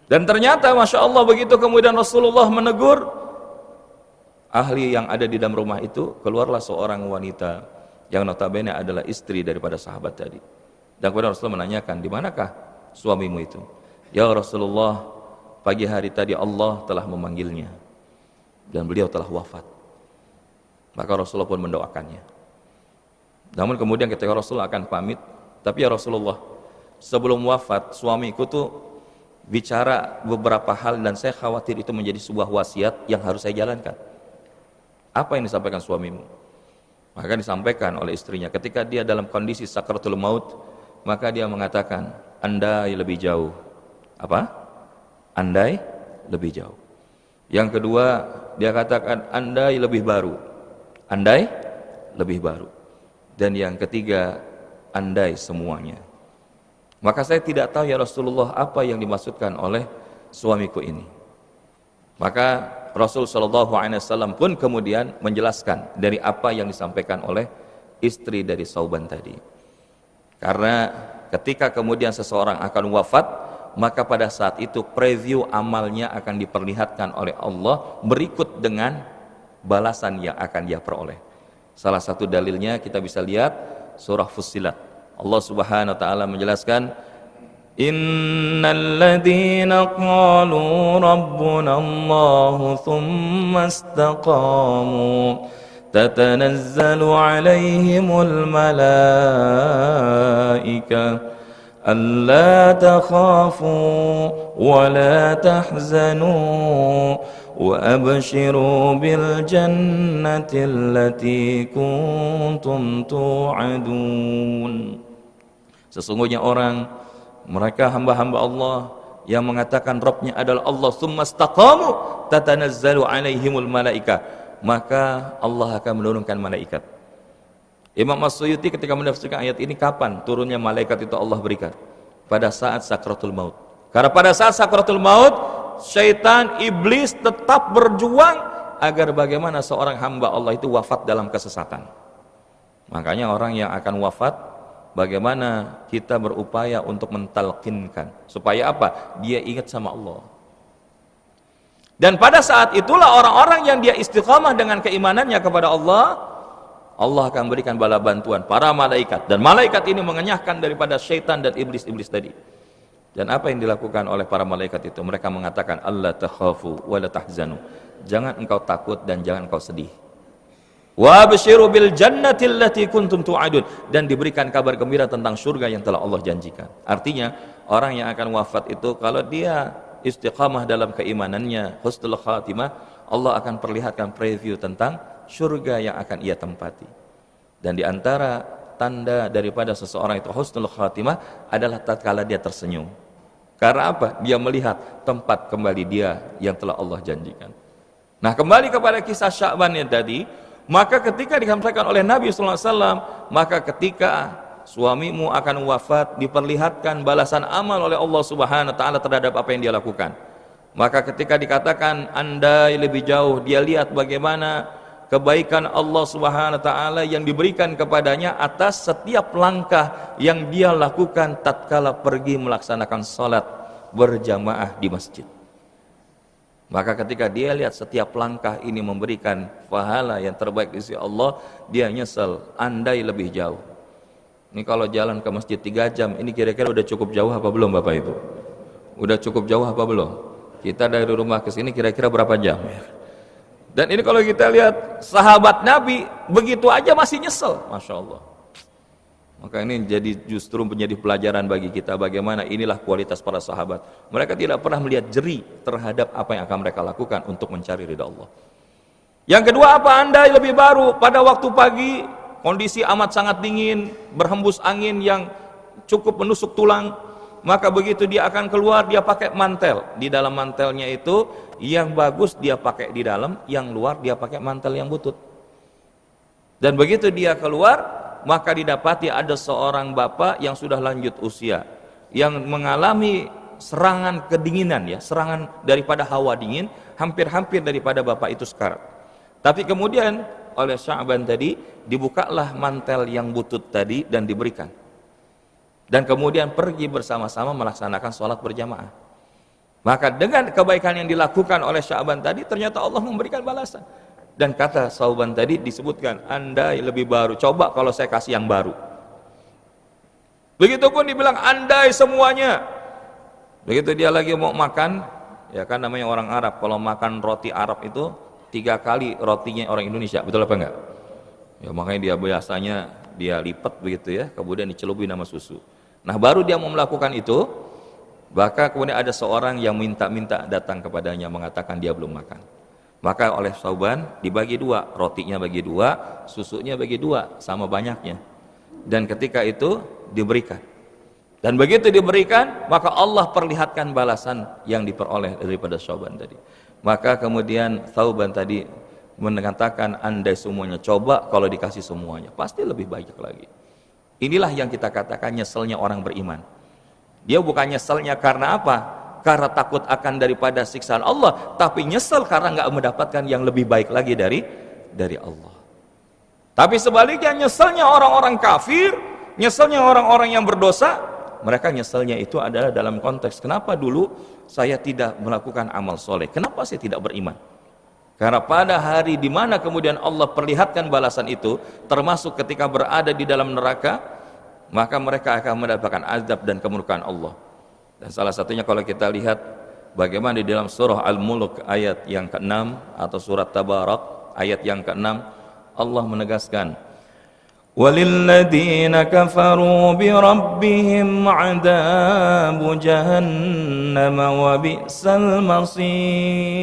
Dan ternyata Masya Allah begitu kemudian Rasulullah menegur ahli yang ada di dalam rumah itu, keluarlah seorang wanita yang notabene adalah istri daripada sahabat tadi. Dan kemudian Rasulullah menanyakan, di manakah suamimu itu? Ya Rasulullah, pagi hari tadi Allah telah memanggilnya dan beliau telah wafat. Maka Rasulullah pun mendoakannya. Namun kemudian ketika Rasulullah akan pamit, tapi ya Rasulullah, sebelum wafat suamiku tuh bicara beberapa hal dan saya khawatir itu menjadi sebuah wasiat yang harus saya jalankan. Apa yang disampaikan suamimu? Maka disampaikan oleh istrinya ketika dia dalam kondisi sakratul maut, maka dia mengatakan, andai lebih jauh. Apa? Andai lebih jauh. Yang kedua, dia katakan andai lebih baru. Andai lebih baru. Dan yang ketiga, andai semuanya. Maka saya tidak tahu ya Rasulullah apa yang dimaksudkan oleh suamiku ini. Maka Rasul SAW pun kemudian menjelaskan dari apa yang disampaikan oleh istri dari Thauban tadi. Karena ketika kemudian seseorang akan wafat, maka pada saat itu preview amalnya akan diperlihatkan oleh Allah berikut dengan balasan yang akan dia peroleh. Salah satu dalilnya kita bisa lihat surah Fussilat. Allah Subhanahu wa taala menjelaskan, innal ladzina qalu rabbuna Allah thumma istaqamu tatanazzalu alaihimul malaika alla takhafu wa la tahzanu wa abshiru bil jannati allati kuntum tu'adun. Sesungguhnya orang mereka hamba-hamba Allah yang mengatakan Rabbnya adalah Allah, tsumma istaqamu tatanazzalu alaihimul malaika, maka Allah akan menurunkan malaikat. Imam As-Suyuti ketika menafsirkan ayat ini, kapan turunnya malaikat itu Allah berikan? Pada saat sakratul maut. Karena pada saat sakratul maut, syaitan, iblis tetap berjuang agar bagaimana seorang hamba Allah itu wafat dalam kesesatan. Makanya orang yang akan wafat, bagaimana kita berupaya untuk mentalkinkan supaya apa? Dia ingat sama Allah. Dan pada saat itulah orang-orang yang dia istiqamah dengan keimanannya kepada Allah, Allah akan berikan bala bantuan para malaikat, dan malaikat ini mengenyahkan daripada syaitan dan iblis-iblis tadi. Dan apa yang dilakukan oleh para malaikat itu? Mereka mengatakan, alla takhafu wa la tahzanu, jangan engkau takut dan jangan engkau sedih. Wa abshiru bil jannati allati kuntum tu'adun, dan diberikan kabar gembira tentang surga yang telah Allah janjikan. Artinya orang yang akan wafat itu kalau dia istiqamah dalam keimanannya, husnul khatimah, Allah akan perlihatkan preview tentang surga yang akan ia tempati. Dan di antara tanda daripada seseorang itu husnul khatimah adalah tatkala dia tersenyum. Karena apa? Dia melihat tempat kembali dia yang telah Allah janjikan. Nah, kembali kepada kisah Sya'ban yang tadi, maka ketika disampaikan oleh Nabi SAW, maka ketika suamimu akan wafat, diperlihatkan balasan amal oleh Allah Subhanahu wa taala terhadap apa yang dia lakukan. Maka ketika dikatakan andai lebih jauh, dia lihat bagaimana kebaikan Allah Subhanahu wa taala yang diberikan kepadanya atas setiap langkah yang dia lakukan tatkala pergi melaksanakan salat berjamaah di masjid. Maka ketika dia lihat setiap langkah ini memberikan pahala yang terbaik di sisi Allah, dia nyesel andai lebih jauh. Ini kalau jalan ke masjid 3 jam, ini kira-kira udah cukup jauh apa belum Bapak Ibu? Udah cukup jauh apa belum? Kita dari rumah ke sini kira-kira berapa jam ya? Dan ini kalau kita lihat sahabat Nabi begitu aja masih nyesel, Masya Allah. Maka ini jadi justru menjadi pelajaran bagi kita bagaimana inilah kualitas para sahabat. Mereka tidak pernah melihat jeri terhadap apa yang akan mereka lakukan untuk mencari ridha Allah. Yang kedua, apa andai lebih baru pada waktu pagi, kondisi amat sangat dingin, berhembus angin yang cukup menusuk tulang, maka begitu dia akan keluar, dia pakai mantel. Di dalam mantelnya itu yang bagus dia pakai di dalam, yang luar dia pakai mantel yang butut. Dan begitu dia keluar, maka didapati ada seorang bapak yang sudah lanjut usia, yang mengalami serangan kedinginan, ya, serangan daripada hawa dingin, hampir-hampir daripada bapak itu sekarat. Tapi kemudian oleh Sya'ban tadi dibukalah mantel yang butut tadi dan diberikan. Dan kemudian pergi bersama-sama melaksanakan sholat berjamaah. Maka dengan kebaikan yang dilakukan oleh Sya'ban tadi, ternyata Allah memberikan balasan. Dan kata Sya'ban tadi disebutkan, andai lebih baru, coba kalau saya kasih yang baru. Begitupun dibilang andai semuanya. Begitu dia lagi mau makan, ya kan namanya orang Arab, kalau makan roti Arab itu 3 kali rotinya orang Indonesia, betul apa enggak? Ya makanya dia biasanya dia lipat begitu ya, kemudian dicelupin sama susu. Nah baru dia mau melakukan itu, maka kemudian ada seorang yang minta-minta datang kepadanya mengatakan dia belum makan. Maka oleh Sya'ban dibagi 2, rotinya bagi 2, susunya bagi 2, sama banyaknya. Dan ketika itu diberikan. Dan begitu diberikan, maka Allah perlihatkan balasan yang diperoleh daripada Sya'ban tadi. Maka kemudian Sya'ban tadi mengatakan andai semuanya, coba kalau dikasih semuanya, pasti lebih banyak lagi. Inilah yang kita katakan nyeselnya orang beriman. Dia bukan nyeselnya karena apa? Karena takut akan daripada siksaan Allah, tapi nyesel karena nggak mendapatkan yang lebih baik lagi dari Allah. Tapi sebaliknya nyeselnya orang-orang kafir, nyeselnya orang-orang yang berdosa, mereka nyeselnya itu adalah dalam konteks kenapa dulu saya tidak melakukan amal soleh, kenapa saya tidak beriman. Karena pada hari di mana kemudian Allah perlihatkan balasan itu, termasuk ketika berada di dalam neraka, maka mereka akan mendapatkan azab dan kemurkaan Allah. Dan salah satunya kalau kita lihat bagaimana di dalam surah Al-Mulk ayat yang ke-6 atau surat Tabarak ayat yang ke-6, Allah menegaskan, وَلِلَّذِينَ كَفَرُوا بِرَبِّهِمْ عَذَابُ جَهَنَّمَ وَبِئْسَ الْمَصِيرُ.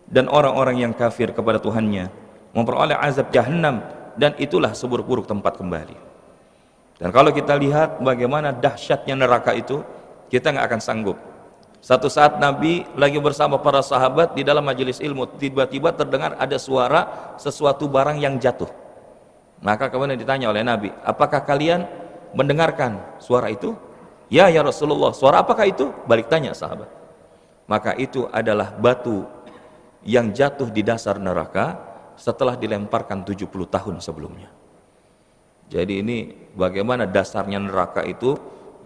Dan orang-orang yang kafir kepada Tuhannya memperoleh azab Jahannam, dan itulah seburuk-buruk tempat kembali. Dan kalau kita lihat bagaimana dahsyatnya neraka itu, kita nggak akan sanggup. Satu saat Nabi lagi bersama para sahabat di dalam majelis ilmu, tiba-tiba terdengar ada suara sesuatu barang yang jatuh. Maka kemudian ditanya oleh Nabi, apakah kalian mendengarkan suara itu? Ya Rasulullah, suara apakah itu? Balik tanya sahabat. Maka itu adalah batu yang jatuh di dasar neraka setelah dilemparkan 70 tahun sebelumnya. Jadi ini bagaimana dasarnya neraka itu,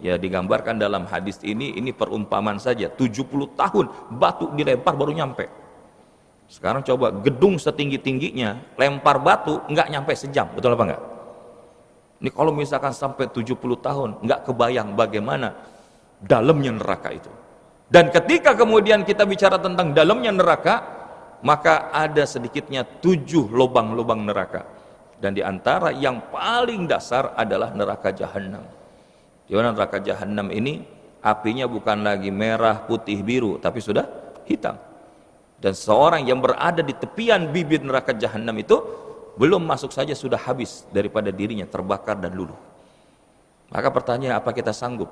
ya digambarkan dalam hadis ini perumpamaan saja. 70 tahun batu dilempar baru nyampe. Sekarang coba gedung setinggi-tingginya lempar batu nggak nyampe sejam, betul apa enggak? Ini kalau misalkan sampai 70 tahun nggak kebayang bagaimana dalamnya neraka itu. Dan ketika kemudian kita bicara tentang dalamnya neraka, maka ada sedikitnya 7 lubang-lubang neraka. Dan di antara yang paling dasar adalah neraka Jahannam. Di mana neraka Jahannam ini apinya bukan lagi merah, putih, biru, tapi sudah hitam. Dan seorang yang berada di tepian bibir neraka Jahannam itu belum masuk saja sudah habis daripada dirinya terbakar dan luluh. Maka pertanyaan, apa kita sanggup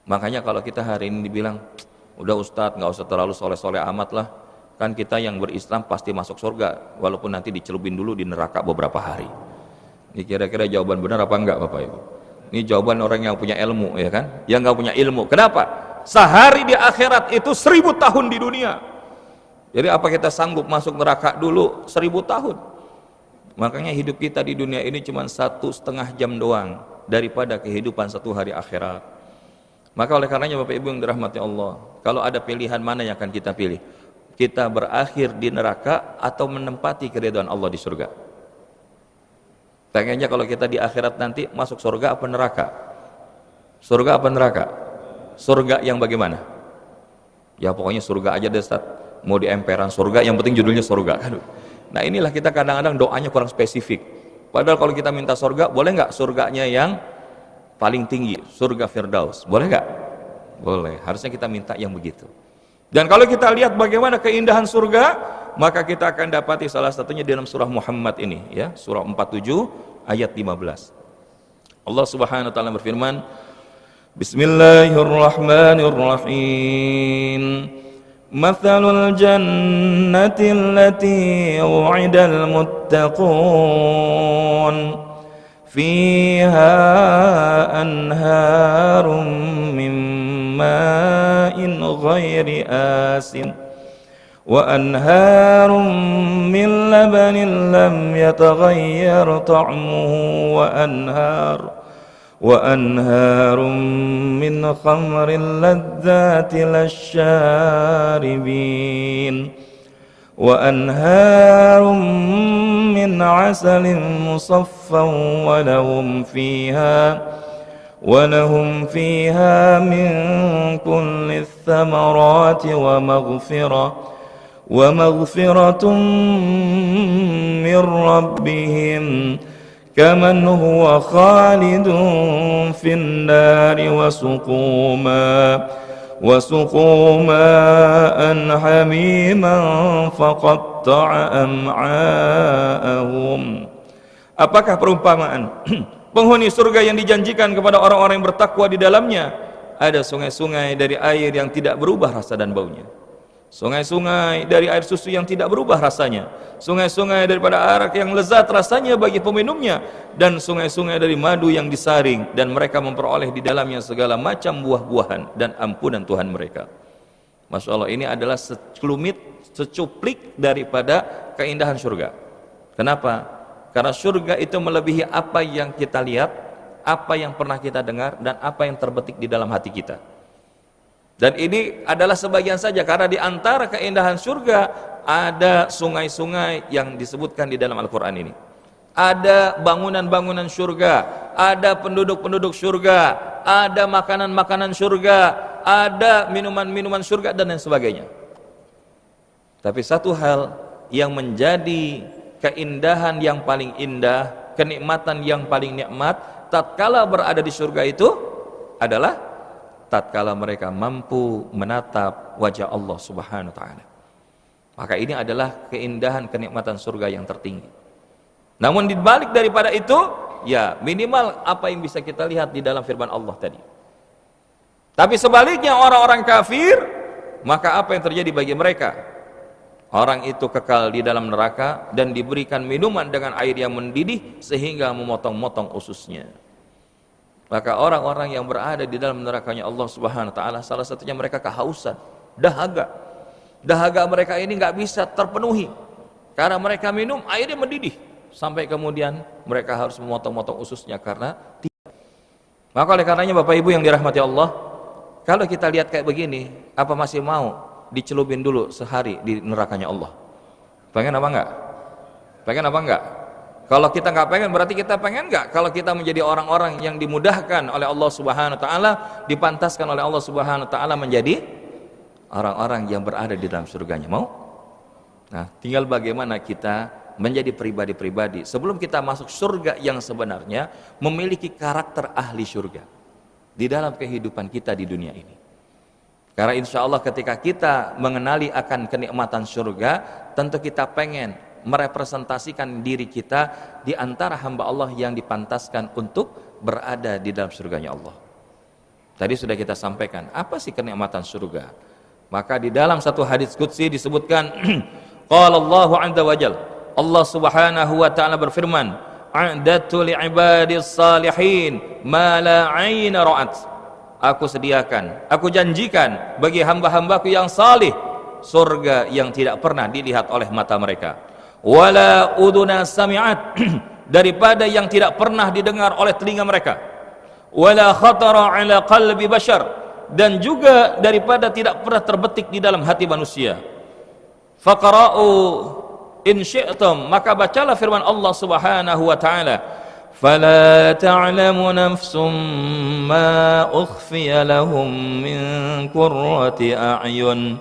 Makanya kalau kita hari ini dibilang, udah Ustadz nggak usah terlalu soleh-soleh amat lah, kan kita yang berislam pasti masuk surga, walaupun nanti dicelupin dulu di neraka beberapa hari. Ini kira-kira jawaban benar apa enggak Bapak Ibu? Ini jawaban orang yang punya ilmu, ya kan? Yang nggak punya ilmu. Kenapa? Sehari di akhirat itu 1000 tahun di dunia. Jadi apa kita sanggup masuk neraka dulu 1000 tahun? Makanya hidup kita di dunia ini cuma 1,5 jam doang daripada kehidupan 1 hari akhirat. Maka oleh karenanya Bapak Ibu yang dirahmati Allah, kalau ada pilihan mana yang akan kita pilih? Kita berakhir di neraka atau menempati keridhaan Allah di surga? Pengennya kalau kita di akhirat nanti masuk surga apa neraka? Surga apa neraka? Surga yang bagaimana? Ya pokoknya surga aja deh Ustaz. Mau di emperan surga, yang penting judulnya surga kan. Nah inilah kita kadang-kadang doanya kurang spesifik. Padahal kalau kita minta surga, boleh nggak surganya yang paling tinggi, surga Firdaus? Boleh nggak? Boleh. Harusnya kita minta yang begitu. Dan kalau kita lihat bagaimana keindahan surga, maka kita akan dapati salah satunya dalam surah Muhammad ini, ya, surah 47 ayat 15. Allah Subhanahu wa taala berfirman, Bismillahirrahmanirrahim. Mathalul jannati allati wu'idal muttaqun fiha anharum min ma'in ghairi asin wa anharum min labanin lam yataghayyar ta'muhu wa anharum min khamrin ladzati lisyaribin wa anharum min asalin musaffan wa lahum fiha min kulli thamarati wa maghfiratun min rabbihim كمن هو خالد في النار وسقوا ماء حميما فقطع أمعاءهم. Apakah perumpamaan penghuni surga yang dijanjikan kepada orang-orang yang bertakwa di dalamnya? Ada sungai-sungai dari air yang tidak berubah rasa dan baunya, sungai-sungai dari air susu yang tidak berubah rasanya, sungai-sungai daripada arak yang lezat rasanya bagi peminumnya, dan sungai-sungai dari madu yang disaring, dan mereka memperoleh di dalamnya segala macam buah-buahan dan ampunan Tuhan mereka. Masya Allah, ini adalah secuplik daripada keindahan surga. Kenapa? Karena surga itu melebihi apa yang kita lihat, apa yang pernah kita dengar, dan apa yang terbetik di dalam hati kita. Dan ini adalah sebagian saja, karena di antara keindahan surga ada sungai-sungai yang disebutkan di dalam Al-Quran ini. Ada bangunan-bangunan surga, ada penduduk-penduduk surga, ada makanan-makanan surga, ada minuman-minuman surga, dan lain sebagainya. Tapi satu hal yang menjadi keindahan yang paling indah, kenikmatan yang paling nikmat tatkala berada di surga itu adalah tatkala mereka mampu menatap wajah Allah Subhanahu wa taala. Maka ini adalah keindahan kenikmatan surga yang tertinggi. Namun dibalik daripada itu, ya minimal apa yang bisa kita lihat di dalam firman Allah tadi. Tapi sebaliknya orang-orang kafir, maka apa yang terjadi bagi mereka? Orang itu kekal di dalam neraka dan diberikan minuman dengan air yang mendidih sehingga memotong-motong ususnya. Maka orang-orang yang berada di dalam nerakanya Allah Subhanahu wa taala, salah satunya mereka kehausan, dahaga. Dahaga mereka ini nggak bisa terpenuhi karena mereka minum airnya mendidih sampai kemudian mereka harus memotong-motong ususnya karena tidak. Maka oleh karenanya Bapak Ibu yang dirahmati Allah, kalau kita lihat kayak begini, apa masih mau dicelupin dulu sehari di nerakanya Allah? Pengen apa enggak? Pengen apa enggak? Kalau kita nggak pengen, berarti kita pengen nggak kalau kita menjadi orang-orang yang dimudahkan oleh Allah Subhanahu wa taala, dipantaskan oleh Allah Subhanahu wa taala menjadi orang-orang yang berada di dalam surganya? Mau? Nah, tinggal bagaimana kita menjadi pribadi-pribadi sebelum kita masuk surga yang sebenarnya memiliki karakter ahli surga di dalam kehidupan kita di dunia ini. Karena insya Allah ketika kita mengenali akan kenikmatan surga, tentu kita pengen merepresentasikan diri kita di antara hamba Allah yang dipantaskan untuk berada di dalam surganya Allah. Tadi sudah kita sampaikan, apa sih kenikmatan surga? Maka di dalam satu hadis qudsi disebutkan qala Allahu 'azza wa jalla, Allah Subhanahu wa taala berfirman, a'dadtu li'ibadis salihin ma la 'aina ra'at. Aku sediakan, aku janjikan bagi hamba-hambaku yang salih surga yang tidak pernah dilihat oleh mata mereka, wala uduna sami'at daripada yang tidak pernah didengar oleh telinga mereka, wala khatara ala qalbi bashar, dan juga daripada tidak pernah terbetik di dalam hati manusia. Faqra'u in syi'tum, maka bacalah firman Allah Subhanahu wa taala, fala ta'lamu nafsum ma ukhfiya lahum min qurrati a'yun.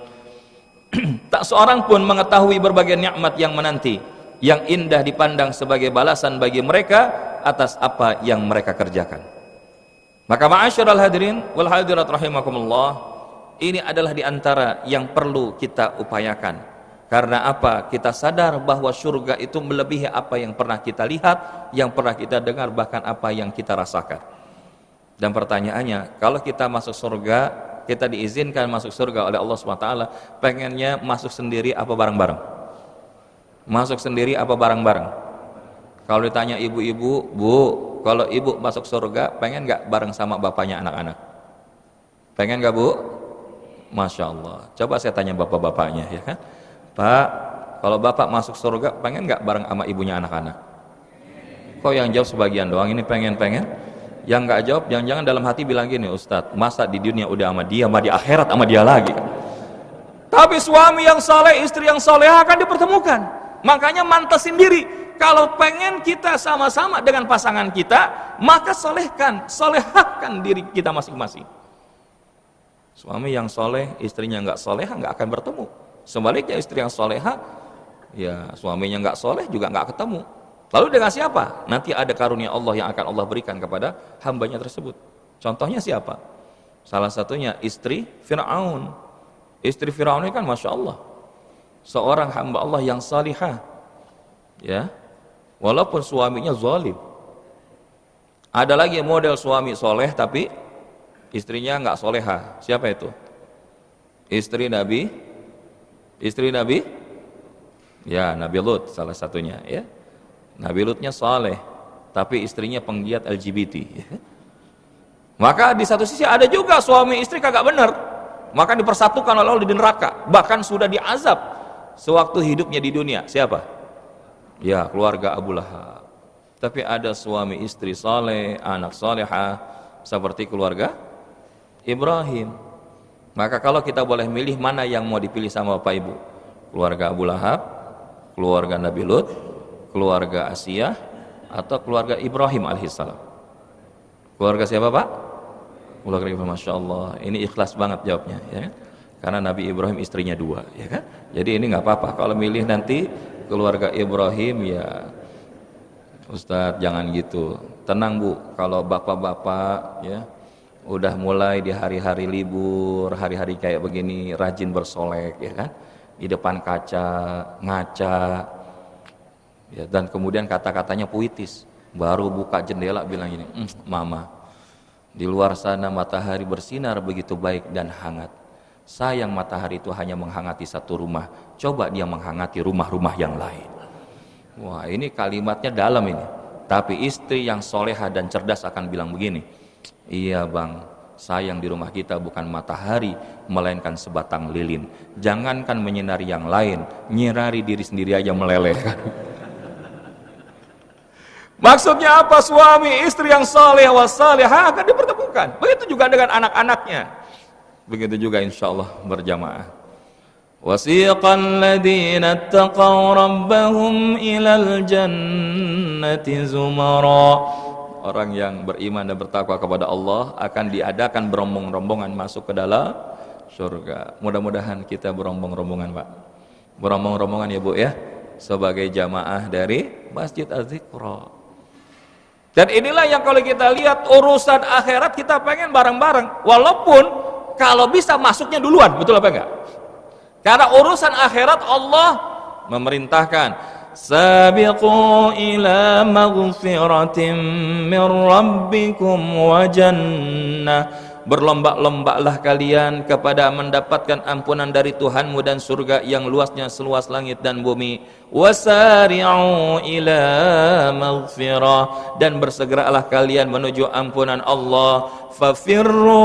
Tak seorang pun mengetahui berbagai nikmat yang menanti, yang indah dipandang sebagai balasan bagi mereka atas apa yang mereka kerjakan. Maka ma'asyiral hadirin wal hadirat rahimakumullah, ini adalah diantara yang perlu kita upayakan. Karena apa? Kita sadar bahwa surga itu melebihi apa yang pernah kita lihat, yang pernah kita dengar, bahkan apa yang kita rasakan. Dan pertanyaannya, kalau kita masuk surga, kita diizinkan masuk surga oleh Allah SWT, pengennya masuk sendiri apa bareng-bareng? Masuk sendiri apa bareng-bareng? Kalau ditanya ibu-ibu, Bu, kalau ibu masuk surga, pengen gak bareng sama bapaknya anak-anak? Pengen gak, Bu? Masya Allah. Coba saya tanya bapak-bapaknya, ya kan? Pak, kalau bapak masuk surga, pengen gak bareng sama ibunya anak-anak? Kok yang jawab sebagian doang, ini pengen-pengen? Yang gak jawab, jangan-jangan dalam hati bilang gini, Ustadz, masa di dunia udah sama dia, sama di akhirat sama dia lagi? Tapi suami yang saleh, istri yang salehah akan dipertemukan. Makanya mantesin diri. Kalau pengen kita sama-sama dengan pasangan kita, maka solehahkan diri kita masing-masing. Suami yang soleh, istrinya nggak solehah, nggak akan bertemu. Sebaliknya istri yang solehah, ya suaminya nggak soleh juga nggak ketemu. Lalu dengan siapa? Nanti ada karunia Allah yang akan Allah berikan kepada hambanya tersebut. Contohnya siapa? Salah satunya istri Fir'aun. Istri Fir'aun ini kan Masya Allah, seorang hamba Allah yang salihah, ya, walaupun suaminya zalim. Ada lagi model suami soleh tapi istrinya nggak soleha. Siapa itu? Istri Nabi, ya Nabi Lut salah satunya, ya. Nabi Lutnya soleh tapi istrinya penggiat LGBT, ya. Maka di satu sisi ada juga suami istri kagak benar, maka dipersatukan oleh Allah di neraka, bahkan sudah diazab sewaktu hidupnya di dunia. Siapa? Ya, keluarga Abu Lahab. Tapi ada suami istri saleh, anak salehah seperti keluarga Ibrahim. Maka kalau kita boleh milih, mana yang mau dipilih sama Bapak Ibu? Keluarga Abu Lahab, keluarga Nabi Lut, keluarga Asiyah, atau keluarga Ibrahim alaihissalam? Keluarga siapa, Pak? Keluarga Ibrahim. Masya Allah, ini ikhlas banget jawabnya, ya. Karena Nabi Ibrahim istrinya 2, ya kan? Jadi ini nggak apa-apa kalau milih nanti keluarga Ibrahim, ya Ustadz jangan gitu. Tenang Bu, kalau bapak-bapak ya udah mulai di hari-hari libur, hari-hari kayak begini rajin bersolek, ya kan, di depan kaca ngaca, ya, dan kemudian kata-katanya puitis, baru buka jendela bilang gini, Mama, di luar sana matahari bersinar begitu baik dan hangat. Sayang matahari itu hanya menghangati satu rumah, coba dia menghangati rumah-rumah yang lain. Wah, ini kalimatnya dalam ini. Tapi istri yang soleha dan cerdas akan bilang begini, iya bang, sayang di rumah kita bukan matahari, melainkan sebatang lilin. Jangankan menyinari yang lain, nyinari diri sendiri aja meleleh. Maksudnya apa? Suami istri yang soleh wassalihah akan dipertemukan. Begitu juga dengan anak-anaknya. Begitu juga insyaallah berjamaah. Wasiqal ladzina taqaw rabbahum ilal jannati zumara. Orang yang beriman dan bertakwa kepada Allah akan diadakan berombong-rombongan masuk ke dalam surga. Mudah-mudahan kita berombong-rombongan, Pak. Berombong-rombongan ya, Bu ya, sebagai jamaah dari Masjid Az-Ziqra. Dan inilah yang kalau kita lihat urusan akhirat kita pengen bareng-bareng, walaupun kalau bisa masuknya duluan, betul apa enggak? Karena urusan akhirat Allah memerintahkan, sabiqu ila maghfiratin min rabbikum wa jannah berlomba-lombalah kalian kepada mendapatkan ampunan dari Tuhanmu dan surga yang luasnya seluas langit dan bumi. Wasari'u ila maghfirah, dan bersegeralah kalian menuju ampunan Allah. Fafirru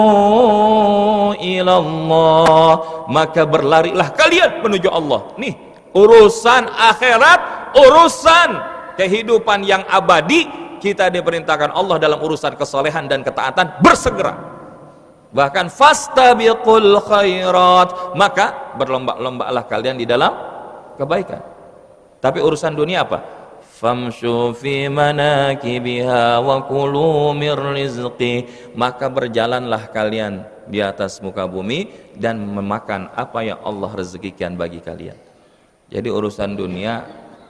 ilallah, maka berlarilah kalian menuju Allah. Nih, urusan akhirat, urusan kehidupan yang abadi, kita diperintahkan Allah dalam urusan kesolehan dan ketaatan bersegera. Bahkan fastabiqul khairat, maka berlomba-lombalah kalian di dalam kebaikan. Tapi urusan dunia apa? Famshu fi manakibiha wa kulu mir rizqi, maka berjalanlah kalian di atas muka bumi dan memakan apa yang Allah rezekikan bagi kalian. Jadi urusan dunia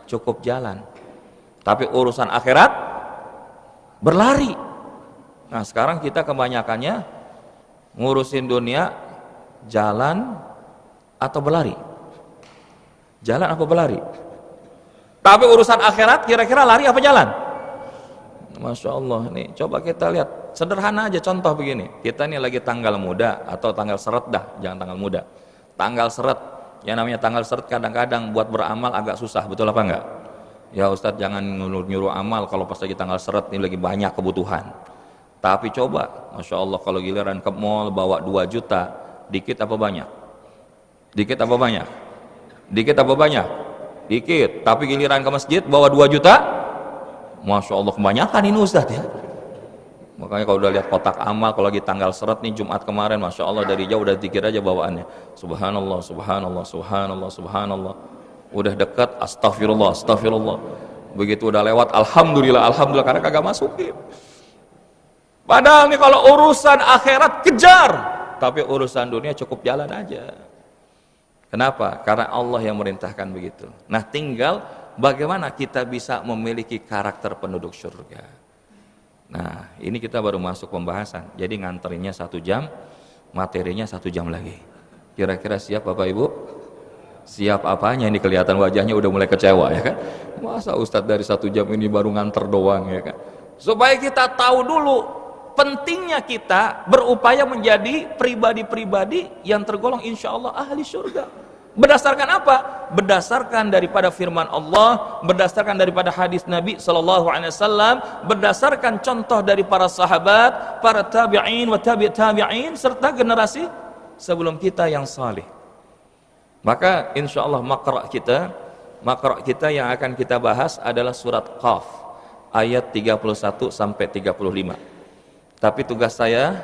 cukup jalan, tapi urusan akhirat berlari. Nah, sekarang kita kebanyakannya ngurusin dunia, jalan atau berlari? Jalan apa berlari? Tapi urusan akhirat kira-kira lari apa jalan? Masya Allah, nih coba kita lihat sederhana aja contoh begini. Kita nih lagi tanggal muda atau tanggal seret dah, jangan tanggal muda. Tanggal seret, yang namanya tanggal seret kadang-kadang buat beramal agak susah, betul apa enggak? Ya Ustadz, jangan nyuruh amal kalau pas lagi tanggal seret ini lagi banyak kebutuhan. Tapi coba, Masya Allah, kalau giliran ke mall bawa 2 juta, dikit apa banyak? Dikit apa banyak? Dikit apa banyak? Dikit. Tapi giliran ke masjid bawa 2 juta, Masya Allah kebanyakan ini Ustaz ya. Makanya kalau udah lihat kotak amal, kalau lagi tanggal seret nih Jumat kemarin, Masya Allah dari jauh udah dikir aja bawaannya. Subhanallah, subhanallah, subhanallah, subhanallah. Udah dekat, astagfirullah, astagfirullah. Begitu udah lewat, alhamdulillah, alhamdulillah, karena kagak masukin. Padahal nih kalau urusan akhirat kejar, tapi urusan dunia cukup jalan aja. Kenapa? Karena Allah yang merintahkan begitu. Nah, tinggal bagaimana kita bisa memiliki karakter penduduk surga. Nah, ini kita baru masuk pembahasan. Jadi nganterinnya 1 jam, materinya 1 jam lagi. Kira-kira siap Bapak Ibu? Siap apanya? Ini kelihatan wajahnya udah mulai kecewa ya kan? Masa Ustadz dari 1 jam ini baru nganter doang ya kan? Supaya kita tahu dulu pentingnya kita berupaya menjadi pribadi-pribadi yang tergolong insya Allah ahli surga. Berdasarkan apa? Berdasarkan daripada firman Allah, berdasarkan daripada hadis Nabi SAW, berdasarkan contoh dari para sahabat, para tabi'in wa tabi'in, serta generasi sebelum kita yang saleh. Maka insya Allah makra' kita yang akan kita bahas adalah surat Qaf ayat 31 sampai 35. Tapi tugas saya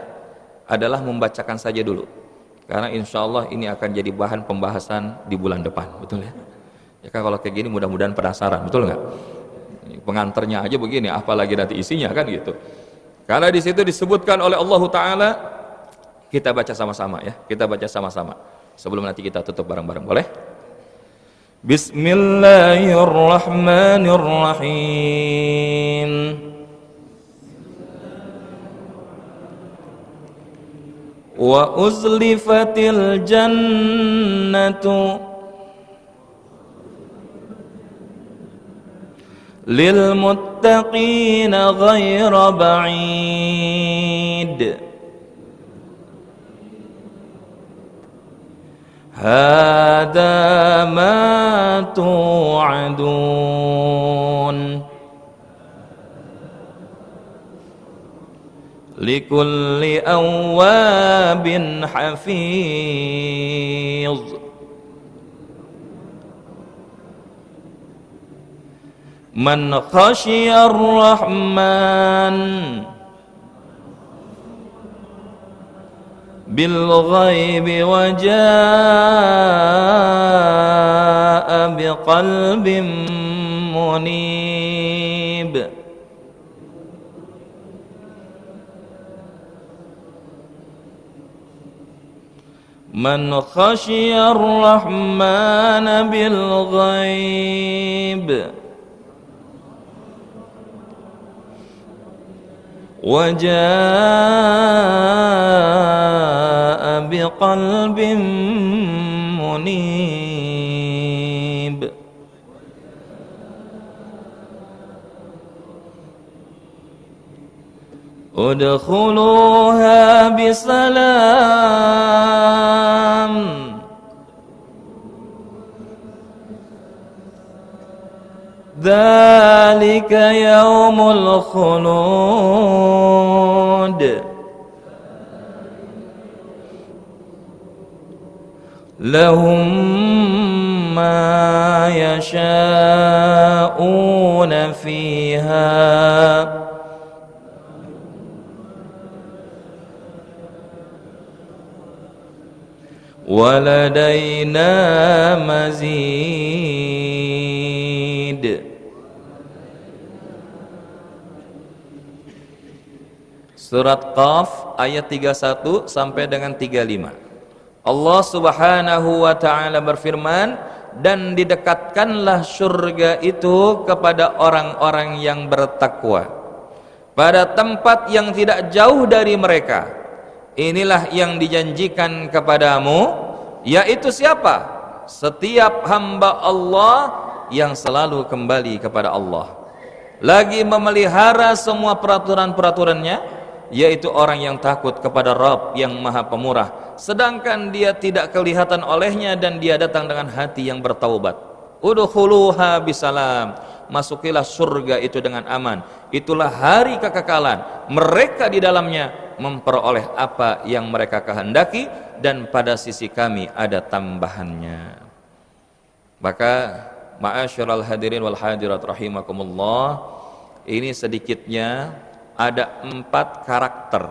adalah membacakan saja dulu, karena insya Allah ini akan jadi bahan pembahasan di bulan depan, betul ya? Ya kan kalau kayak gini mudah-mudahan penasaran, betul nggak? Pengantarnya aja begini, apalagi nanti isinya kan gitu. Karena di situ disebutkan oleh Allah Taala, kita baca sama-sama ya, kita baca sama-sama. Sebelum nanti kita tutup bareng-bareng, boleh? Bismillahirrahmanirrahim. Wa uzlifatil jannatu lil muttaqina ghaira ba'id. Hada ma tu'adun likulli awwabin hafiz. Man khashiyar rahman bil ghaibi wa jaa'a biqalbin munib. Man khashiyar rahman bil ghaib wa jaa'a biqalbin munib. udkhuluha bisalam. Dzalika yaumul khulud. Lahum ma yasha'una fiha waladaina mazid. Surat Qaf ayat 31 sampai dengan 35. Allah Subhanahu wa taala berfirman, dan didekatkanlah surga itu kepada orang-orang yang bertakwa pada tempat yang tidak jauh dari mereka. Inilah yang dijanjikan kepadamu, yaitu siapa? Setiap hamba Allah yang selalu kembali kepada Allah, lagi memelihara semua peraturan-peraturannya, yaitu orang yang takut kepada Rabb yang Maha Pemurah, sedangkan dia tidak kelihatan olehnya dan dia datang dengan hati yang bertaubat. Udkhuluha bisalam, masukilah surga itu dengan aman. Itulah hari kekekalan, mereka di dalamnya memperoleh apa yang mereka kehendaki, dan pada sisi kami ada tambahannya. Maka ma'asyiral hadirin wal hadirat rahimakumullah, ini sedikitnya ada 4 karakter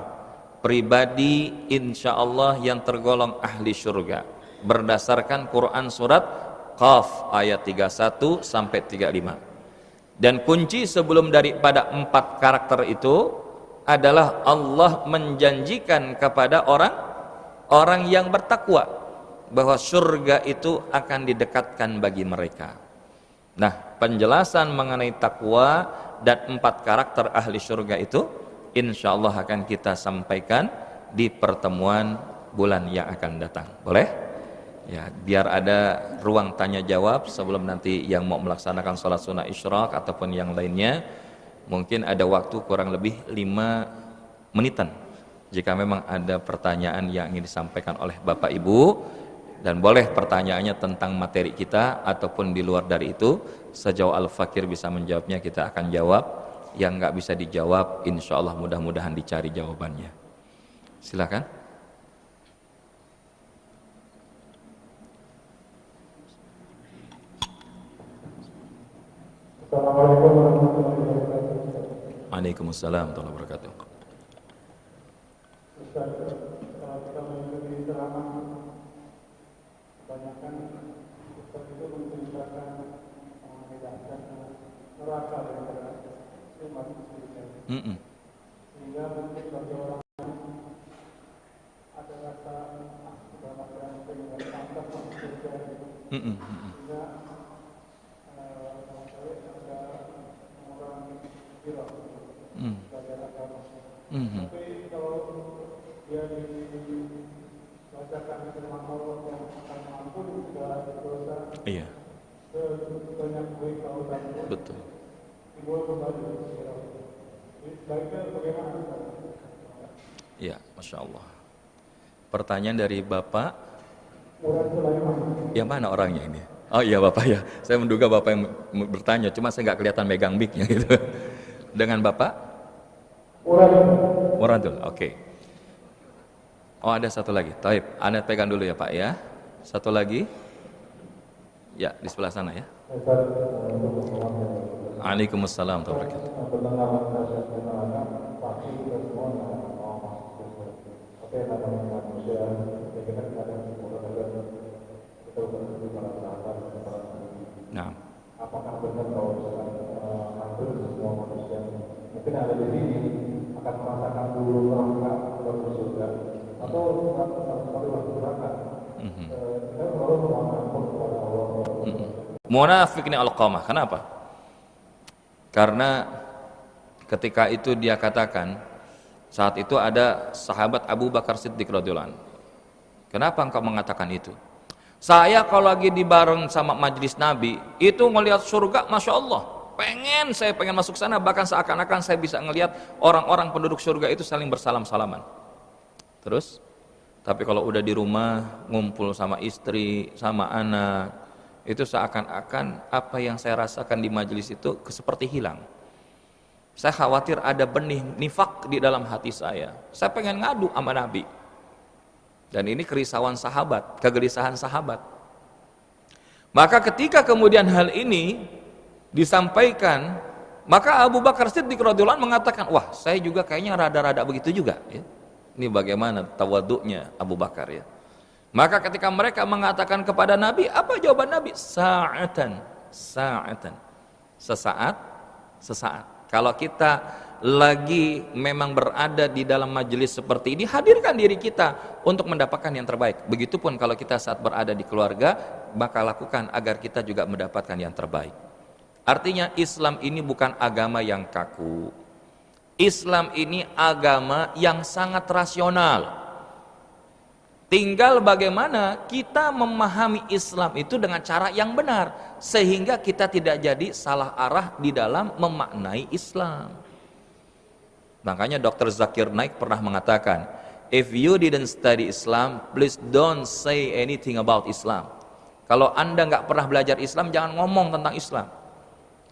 pribadi insyaallah yang tergolong ahli surga berdasarkan Quran surat Qaf ayat 31 sampai 35. Dan kunci sebelum daripada 4 karakter itu adalah Allah menjanjikan kepada orang yang bertakwa bahwa surga itu akan didekatkan bagi mereka. Nah, penjelasan mengenai takwa dan 4 karakter ahli surga itu insyaallah akan kita sampaikan di pertemuan bulan yang akan datang. Boleh? Ya, biar ada ruang tanya jawab sebelum nanti yang mau melaksanakan sholat sunnah isyraq ataupun yang lainnya. Mungkin ada waktu kurang lebih 5 menitan jika memang ada pertanyaan yang ingin disampaikan oleh Bapak Ibu, dan boleh pertanyaannya tentang materi kita ataupun di luar dari itu. Sejauh Al-Fakir bisa menjawabnya kita akan jawab, yang nggak bisa dijawab insya Allah mudah-mudahan dicari jawabannya. Silakan. Assalamualaikum warahmatullahi wabarakatuh. Waalaikumsalam warahmatullahi wabarakatuh. Ustaz, kalau kita mengikuti ceramah, kebanyakan Ustaz itu menceritakan mengenai neraka daripada umat muslim. Sehingga mungkin bagi orang ada rasa sudah makan dengan pantas masuk surga. Sehingga ada orang viral dari agama. Tapi kalau dia dibacakan firman Allah yang akan mengampuni segala dosa, Iya. sebanyak baik kalau dan Betul. timbul kembali viral. Baiknya bagaimana? Iya, masya Allah. Pertanyaan dari Bapak. Murad Sulaiman. Yang mana orangnya ini? Oh iya Bapak ya. Saya menduga Bapak yang bertanya, cuma saya nggak kelihatan megang mic-nya gitu. Dengan Bapak? Muradul. Oke. Oh ada satu lagi. Taib. Anda pegang dulu ya Pak ya. Satu lagi. Ya di sebelah sana ya. Waalaikumsalam warahmatullahi wabarakatuh. Nah. Apakah benar kalau misalkan hampir semua manusia mungkin ada di sini akan merasakan dulu neraka atau surga atau satu neraka? Kita selalu mengampun kepada Allah. Munafik ini al-qamah. Kenapa? Karena ketika itu dia katakan, saat itu ada sahabat Abu Bakar Siddiq radhiyallahu anhu. Kenapa engkau mengatakan itu? Saya kalau lagi di bareng sama majelis Nabi, itu melihat surga, Masya Allah. saya pengen masuk sana, bahkan seakan-akan saya bisa ngelihat orang-orang penduduk surga itu saling bersalam-salaman. Terus, tapi kalau udah di rumah, ngumpul sama istri, sama anak, itu seakan-akan apa yang saya rasakan di majelis itu seperti hilang. Saya khawatir ada benih nifak di dalam hati saya. Saya pengen ngadu sama Nabi. Dan ini kerisauan sahabat, kegelisahan sahabat. Maka ketika kemudian hal ini disampaikan, maka Abu Bakar Siddiq radhiyallahu anhu mengatakan, wah saya juga kayaknya rada-rada begitu juga. Ya. Ini bagaimana tawaduknya Abu Bakar ya. Maka ketika mereka mengatakan kepada Nabi, apa jawaban Nabi? Sa'atan. Sesaat. Kalau kita lagi memang berada di dalam majelis seperti ini, hadirkan diri kita untuk mendapatkan yang terbaik. Begitupun kalau kita saat berada di keluarga, maka lakukan agar kita juga mendapatkan yang terbaik. Artinya Islam ini bukan agama yang kaku. Islam ini agama yang sangat rasional. Tinggal bagaimana kita memahami Islam itu dengan cara yang benar, sehingga kita tidak jadi salah arah di dalam memaknai Islam. Makanya Dr. Zakir Naik pernah mengatakan, if you didn't study Islam, please don't say anything about Islam. Kalau Anda nggak pernah belajar Islam, jangan ngomong tentang Islam.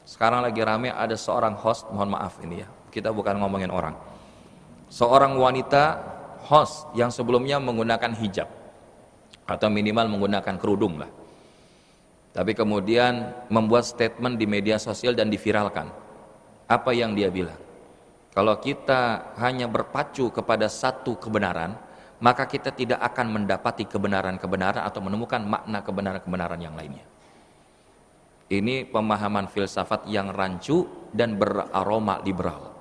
Sekarang lagi rame ada seorang host, mohon maaf ini ya, kita bukan ngomongin orang. Seorang wanita host yang sebelumnya menggunakan hijab atau minimal menggunakan kerudung lah, tapi kemudian membuat statement di media sosial dan diviralkan. Apa yang dia bilang? Kalau kita hanya berpacu kepada satu kebenaran, maka kita tidak akan mendapati kebenaran-kebenaran atau menemukan makna kebenaran-kebenaran yang lainnya. Ini pemahaman filsafat yang rancu dan beraroma liberal.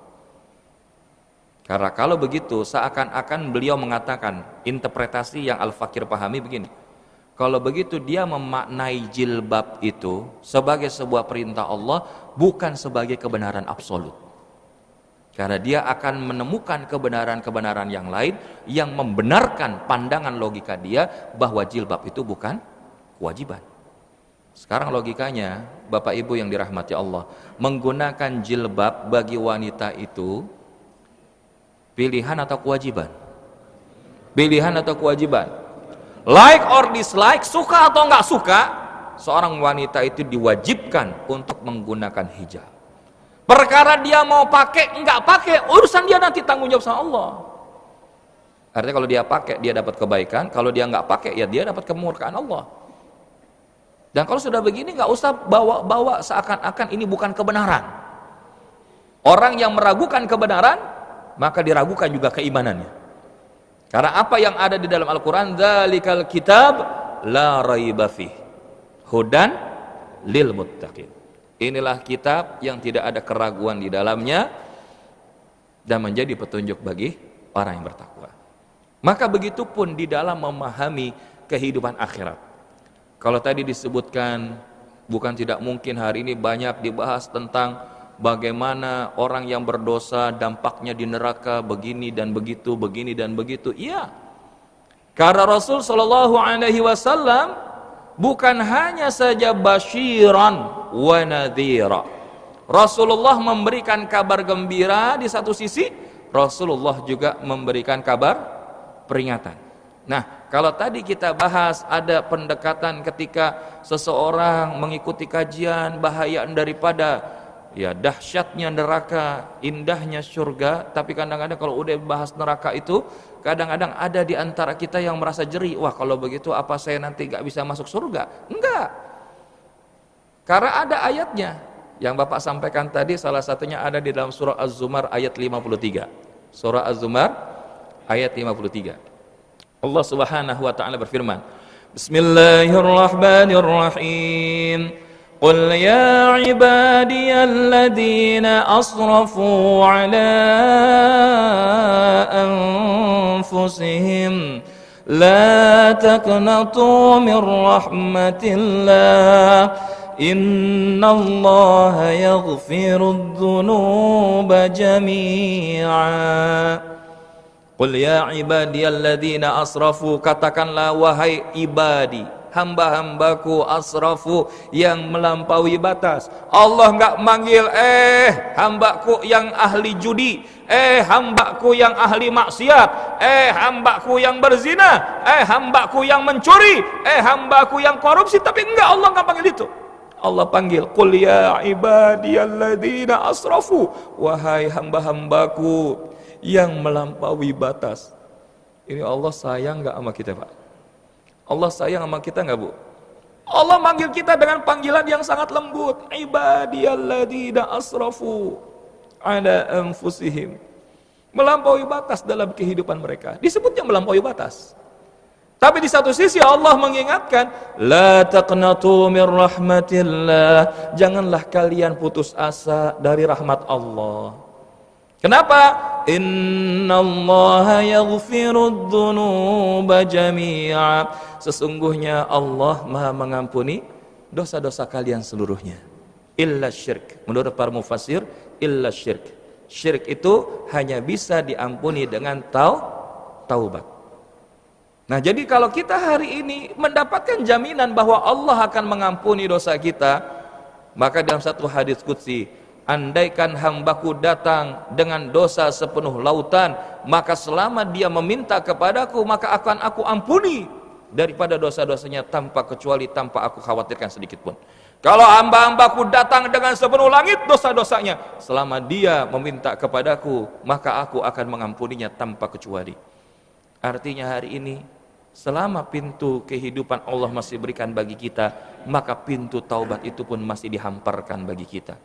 Karena kalau begitu seakan-akan beliau mengatakan, interpretasi yang Al-Fakir pahami begini, kalau begitu dia memaknai jilbab itu sebagai sebuah perintah Allah, bukan sebagai kebenaran absolut. Karena dia akan menemukan kebenaran-kebenaran yang lain yang membenarkan pandangan logika dia bahwa jilbab itu bukan kewajiban. Sekarang logikanya, Bapak Ibu yang dirahmati Allah, menggunakan jilbab bagi wanita itu pilihan atau kewajiban? Pilihan atau kewajiban? Like or dislike, suka atau enggak suka, seorang wanita itu diwajibkan untuk menggunakan hijab. Perkara dia mau pakai, enggak pakai, urusan dia nanti tanggung jawab sama Allah. Artinya kalau dia pakai, dia dapat kebaikan. Kalau dia enggak pakai, ya dia dapat kemurkaan Allah. Dan kalau sudah begini, enggak usah bawa-bawa seakan-akan ini bukan kebenaran. Orang yang meragukan kebenaran, maka diragukan juga keimanannya. Karena apa yang ada di dalam Al-Quran, dzalikal kitab la raiba fih hudan lil muttaqin. Inilah kitab yang tidak ada keraguan di dalamnya dan menjadi petunjuk bagi orang yang bertakwa. Maka begitupun di dalam memahami kehidupan akhirat. Kalau tadi disebutkan, bukan tidak mungkin hari ini banyak dibahas tentang bagaimana orang yang berdosa dampaknya di neraka begini dan begitu, begini dan begitu. Iya. Karena Rasul sallallahu alaihi wasallam bukan hanya saja basyiran wa nadhira. Rasulullah memberikan kabar gembira di satu sisi, Rasulullah juga memberikan kabar peringatan. Nah, kalau tadi kita bahas ada pendekatan ketika seseorang mengikuti kajian bahaya daripada ya dahsyatnya neraka, indahnya surga, tapi kadang-kadang kalau udah bahas neraka itu, kadang-kadang ada di antara kita yang merasa jeri, wah kalau begitu apa saya nanti gak bisa masuk surga? Enggak. Karena ada ayatnya, yang Bapak sampaikan tadi salah satunya ada di dalam surah Az-Zumar ayat 53. Surah Az-Zumar ayat 53. Allah Subhanahu wa taala berfirman, Bismillahirrahmanirrahim. قل يا عبادي الذين أسرفوا على أنفسهم لا تقنطوا من رحمة الله إن الله يغفر الذنوب جميعا Qul ya ibadiyalladzina asrafu, katakanlah wahai ibadi, hamba-hambaku asrafu yang melampaui batas. Allah enggak manggil hambaku yang ahli judi, hambaku yang ahli maksiat, hambaku yang berzina, hambaku yang mencuri, hambaku yang korupsi. Tapi enggak, Allah enggak panggil itu. Allah panggil, qul ya ibadiyalladzina asrafu, wahai hamba-hambaku yang melampaui batas. Ini Allah sayang enggak sama kita, Pak? Allah sayang sama kita enggak, Bu? Allah manggil kita dengan panggilan yang sangat lembut, ibadiyalladzina asrafu ala anfusihim, melampaui batas dalam kehidupan mereka. Disebutnya melampaui batas. Tapi di satu sisi Allah mengingatkan, la taqnatu min rahmatillah, janganlah kalian putus asa dari rahmat Allah. Kenapa? Innallaha yaghfirudz dzunuba jami'a, sesungguhnya Allah Maha mengampuni dosa-dosa kalian seluruhnya. Illa syirk, menurut para mufassir, illa syirk. Syirik itu hanya bisa diampuni dengan taubat. Nah, jadi kalau kita hari ini mendapatkan jaminan bahwa Allah akan mengampuni dosa kita, maka dalam satu hadis qudsi, andaikan hambaku datang dengan dosa sepenuh lautan, maka selama dia meminta kepadaku, maka akan aku ampuni daripada dosa-dosanya tanpa kecuali, tanpa aku khawatirkan sedikit pun. Kalau hamba-hambaku datang dengan sepenuh langit dosa-dosanya, selama dia meminta kepadaku, maka aku akan mengampuninya tanpa kecuali. Artinya hari ini, selama pintu kehidupan Allah masih berikan bagi kita, maka pintu taubat itu pun masih dihamparkan bagi kita.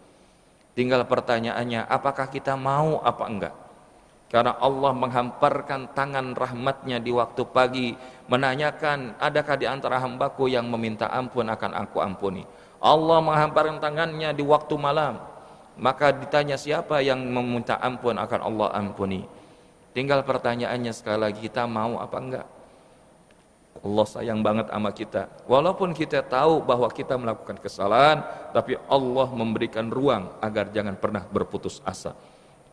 Tinggal pertanyaannya, apakah kita mau apa enggak? Karena Allah menghamparkan tangan rahmatnya di waktu pagi, menanyakan, adakah di antara hambaku yang meminta ampun, akan aku ampuni. Allah menghamparkan tangannya di waktu malam, maka ditanya siapa yang meminta ampun, akan Allah ampuni. Tinggal pertanyaannya sekali lagi, kita mau apa enggak? Allah sayang banget sama kita. Walaupun kita tahu bahwa kita melakukan kesalahan, tapi Allah memberikan ruang agar jangan pernah berputus asa.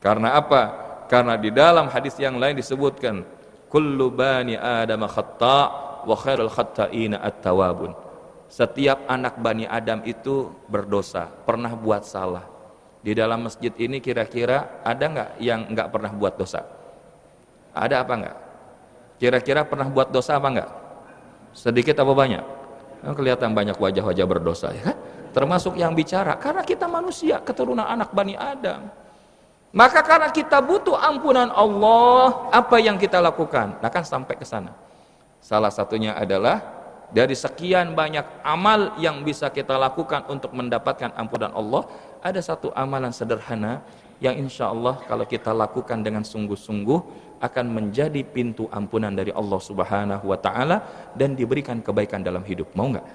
Karena apa? Karena di dalam hadis yang lain disebutkan, kullu bani Adam khata' wa khairul khata'ina at-tawabun. Setiap anak Bani Adam itu berdosa, pernah buat salah. Di dalam masjid ini kira-kira ada enggak yang enggak pernah buat dosa? Ada apa enggak? Kira-kira pernah buat dosa apa enggak? Sedikit apa banyak? Kelihatan banyak wajah-wajah berdosa, ya kan? Termasuk yang bicara, karena kita manusia, keturunan anak Bani Adam. Maka karena kita butuh ampunan Allah, apa yang kita lakukan? Nah, kan sampai ke sana. Salah satunya adalah dari sekian banyak amal yang bisa kita lakukan untuk mendapatkan ampunan Allah, ada satu amalan sederhana yang insya Allah kalau kita lakukan dengan sungguh-sungguh akan menjadi pintu ampunan dari Allah Subhanahu wa Ta'ala dan diberikan kebaikan dalam hidup. Mau nggak?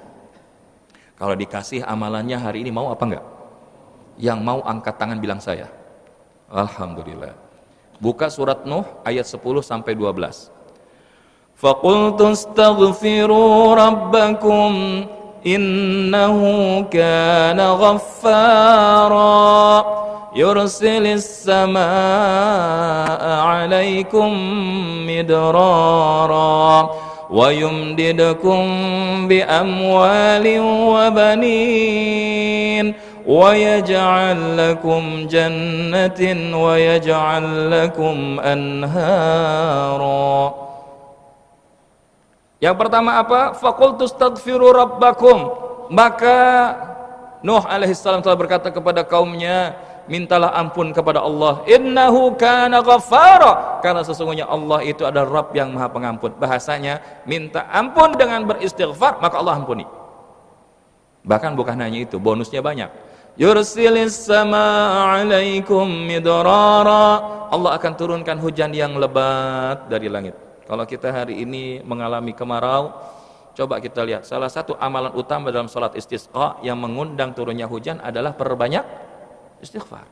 Kalau dikasih amalannya hari ini, mau apa nggak? Yang mau angkat tangan bilang saya. Alhamdulillah. Buka surat Nuh ayat 10 sampai 12. Faqultu astaghfiru rabbakum innahu kana ghaffara yursilis samaa'a 'alaikum midrara wa yumdidukum bi amwalin wa banin wa yaj'al lakum jannatin wa yaj'al lakum anhara. Yang pertama apa? Faqultu astaghfiru rabbakum. Maka Nuh alaihissalam telah berkata kepada kaumnya, mintalah ampun kepada Allah. Innahu kana ghaffara, karena sesungguhnya Allah itu adalah Rabb yang Maha Pengampun. Bahasanya minta ampun dengan beristighfar, maka Allah ampuni. Bahkan bukan hanya itu, bonusnya banyak. Yursilis samaa'a 'alaikum midrara, Allah akan turunkan hujan yang lebat dari langit. Kalau kita hari ini mengalami kemarau, coba kita lihat, salah satu amalan utama dalam salat istisqa yang mengundang turunnya hujan adalah perbanyak istighfar.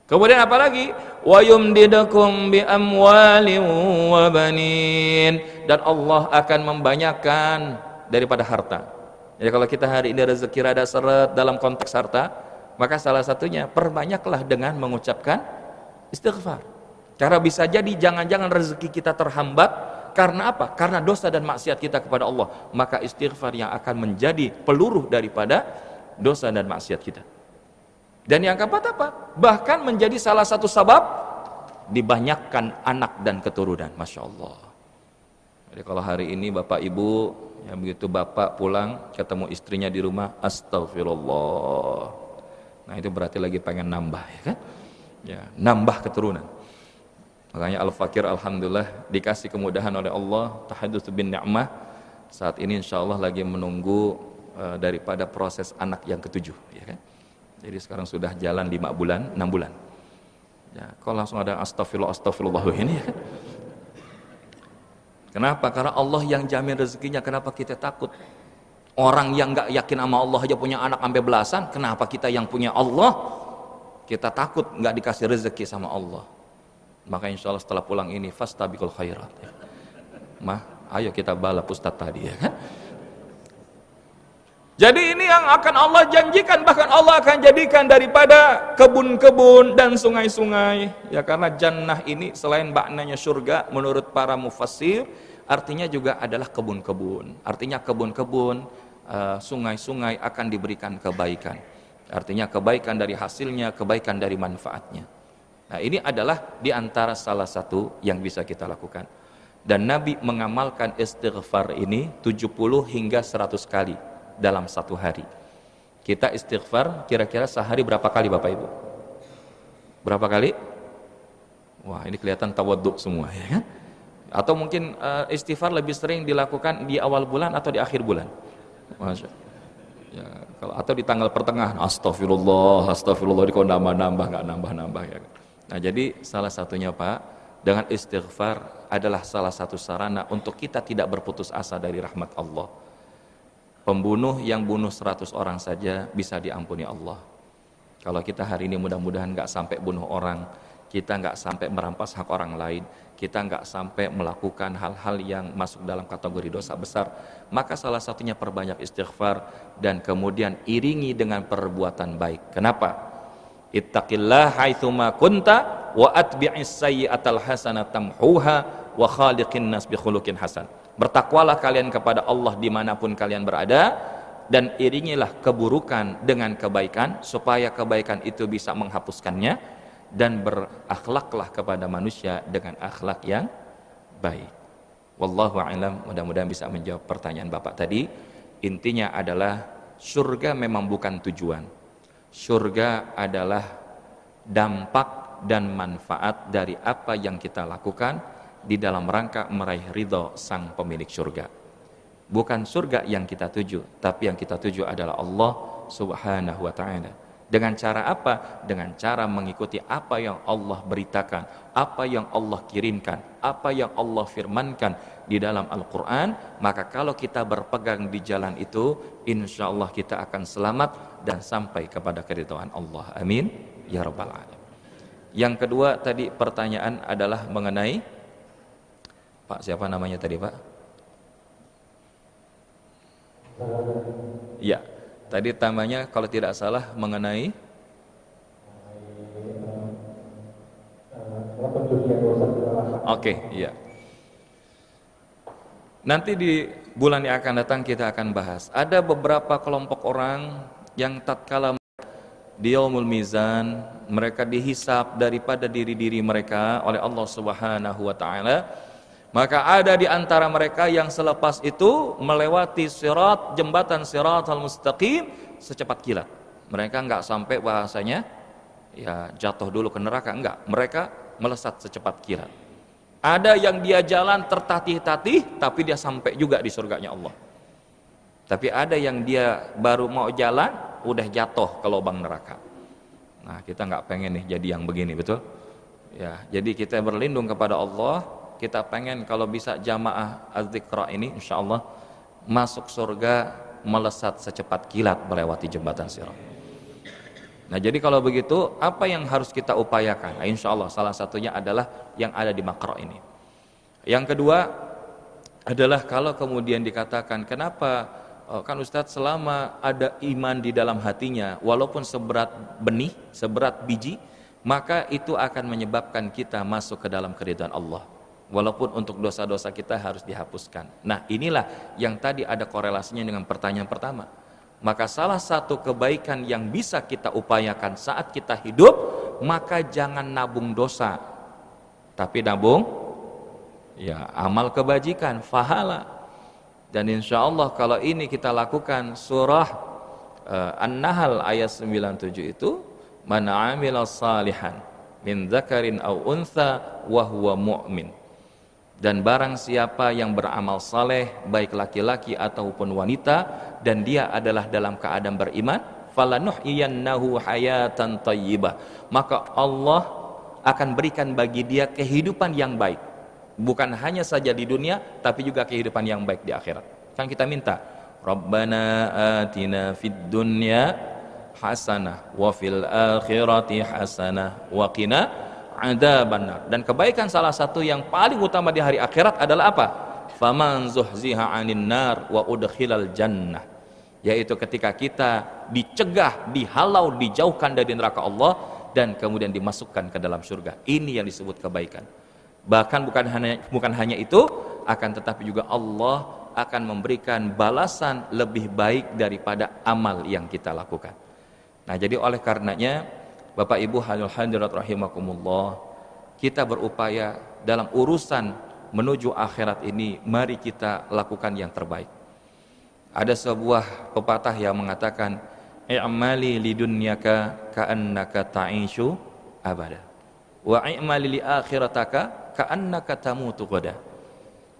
Kemudian apa lagi? Wa yumdidukum bi amwalin wa banin, dan Allah akan membanyakkan daripada harta. Jadi kalau kita hari ini rezeki rada seret dalam konteks harta, maka salah satunya perbanyaklah dengan mengucapkan istighfar. Karena bisa jadi jangan-jangan rezeki kita terhambat Karena apa? Karena dosa dan maksiat kita kepada Allah. Maka istighfar yang akan menjadi peluruh daripada dosa dan maksiat kita. Dan yang keempat apa? Bahkan menjadi salah satu sebab dibanyakkan anak dan keturunan. Masya Allah. Jadi kalau hari ini Bapak Ibu, ya begitu Bapak pulang ketemu istrinya di rumah, astagfirullah. Nah itu berarti lagi pengen nambah, ya kan? Ya, nambah keturunan. Makanya Al-Fakir alhamdulillah dikasih kemudahan oleh Allah, tahadduts bin ni'mah. Saat ini insyaallah lagi menunggu daripada proses anak yang ketujuh, ya kan? Jadi sekarang sudah jalan 5 bulan, 6 bulan. Ya, kalau langsung ada astagfirullah ini, ya kan? Kenapa? Karena Allah yang jamin rezekinya. Kenapa kita takut? Orang yang nggak yakin sama Allah aja punya anak sampai belasan, kenapa kita yang punya Allah kita takut nggak dikasih rezeki sama Allah? Maka insya Allah setelah pulang ini fastabiqul khairat. Ayo kita balap Ustadz tadi, ya kan? Jadi ini yang akan Allah janjikan, bahkan Allah akan jadikan daripada kebun-kebun dan sungai-sungai. Ya karena jannah ini selain maknanya surga menurut para mufassir, artinya juga adalah kebun-kebun. Artinya kebun-kebun, sungai-sungai akan diberikan kebaikan. Artinya kebaikan dari hasilnya, kebaikan dari manfaatnya. Nah ini adalah diantara salah satu yang bisa kita lakukan. Dan Nabi mengamalkan istighfar ini 70 hingga 100 kali dalam satu hari. Kita istighfar kira-kira sehari berapa kali Bapak Ibu? Berapa kali? Wah ini kelihatan tawaduk semua, ya kan? Atau mungkin istighfar lebih sering dilakukan di awal bulan atau di akhir bulan? Masya. Ya, kalau atau di tanggal pertengahan, astagfirullah, di kau nambah, nggak nambah, ya. Nah jadi salah satunya Pak, dengan istighfar adalah salah satu sarana untuk kita tidak berputus asa dari rahmat Allah. Pembunuh yang bunuh 100 orang saja bisa diampuni Allah. Kalau kita hari ini mudah-mudahan nggak sampai bunuh orang, kita nggak sampai merampas hak orang lain, kita nggak sampai melakukan hal-hal yang masuk dalam kategori dosa besar, maka salah satunya perbanyak istighfar dan kemudian iringi dengan perbuatan baik. Kenapa? Ittaqillah haitsuma kunta wa atbi'is sayyi'atal hasanata tamhuha wa khaliqin nas bi khuluqin hasan. Bertakwalah kalian kepada Allah dimanapun kalian berada, dan iringilah keburukan dengan kebaikan supaya kebaikan itu bisa menghapuskannya, dan berakhlaklah kepada manusia dengan akhlak yang baik. Wallahu a'lam. Mudah-mudahan bisa menjawab pertanyaan Bapak tadi. Intinya adalah surga memang bukan tujuan. Surga adalah dampak dan manfaat dari apa yang kita lakukan di dalam rangka meraih ridho sang pemilik surga. Bukan surga yang kita tuju, tapi yang kita tuju adalah Allah Subhanahu wa ta'ala. Dengan cara apa? Dengan cara mengikuti apa yang Allah beritakan, apa yang Allah kirimkan, apa yang Allah firmankan di dalam Al-Quran. Maka kalau kita berpegang di jalan itu, insya Allah kita akan selamat dan sampai kepada keridhaan Allah. Amin ya rabbal alamin. Yang kedua tadi pertanyaan adalah mengenai Pak, siapa namanya tadi Pak? Ya, tadi tamanya kalau tidak salah mengenai Oke, iya. Nanti di bulan yang akan datang kita akan bahas. Ada beberapa kelompok orang yang tatkala di yaumul mizan mereka dihisab daripada diri-diri mereka oleh Allah Subhanahu wa taala. Maka ada di antara mereka yang selepas itu melewati sirat, jembatan siratal mustaqim secepat kilat. Mereka enggak sampai bahasanya ya jatuh dulu ke neraka, enggak. Mereka melesat secepat kilat. Ada yang dia jalan tertatih-tatih tapi dia sampai juga di surganya Allah. Tapi ada yang dia baru mau jalan udah jatuh ke lubang neraka. Nah, kita enggak pengen nih jadi yang begini, betul? Ya, jadi kita berlindung kepada Allah. Kita pengen kalau bisa jamaah az-zikra ini insyaallah masuk surga melesat secepat kilat melewati jembatan sirat. Nah jadi kalau begitu apa yang harus kita upayakan? Nah, insyaallah salah satunya adalah yang ada di Maqra ini. Yang kedua adalah kalau kemudian dikatakan kenapa kan Ustadz selama ada iman di dalam hatinya walaupun seberat benih, seberat biji, maka itu akan menyebabkan kita masuk ke dalam keridhaan Allah. Walaupun untuk dosa-dosa kita harus dihapuskan. Nah, inilah yang tadi ada korelasinya dengan pertanyaan pertama. Maka salah satu kebaikan yang bisa kita upayakan saat kita hidup, maka jangan nabung dosa, tapi nabung ya amal kebajikan, pahala. Dan insya Allah kalau ini kita lakukan, surah An-Nahl ayat 97 itu, man amila salihan min dzakarin aw untha wa huwa mu'min. Dan barang siapa yang beramal saleh, baik laki-laki ataupun wanita, dan dia adalah dalam keadaan beriman, falanuhyiyannahu hayatan thayyibah, maka Allah akan berikan bagi dia kehidupan yang baik, bukan hanya saja di dunia, tapi juga kehidupan yang baik di akhirat. Kan kita minta, Rabbana atina fid dunya hasanah wa fil akhirati hasanah wa qina adzabannar. Dan kebaikan salah satu yang paling utama di hari akhirat adalah apa? Faman zuhziha 'anil nar wa udkhilal jannah, yaitu ketika kita dicegah, dihalau, dijauhkan dari neraka Allah dan kemudian dimasukkan ke dalam surga. Ini yang disebut kebaikan. Bahkan bukan hanya itu, akan tetapi juga Allah akan memberikan balasan lebih baik daripada amal yang kita lakukan. Nah, jadi oleh karenanya Bapak Ibu hadirat rahimakumullah, kita berupaya dalam urusan menuju akhirat ini, mari kita lakukan yang terbaik. Ada sebuah pepatah yang mengatakan, i'mali lidunyaka ka'annaka ta'ishu abada wa i'mali li akhirataka ka'annaka tamutu ghadan.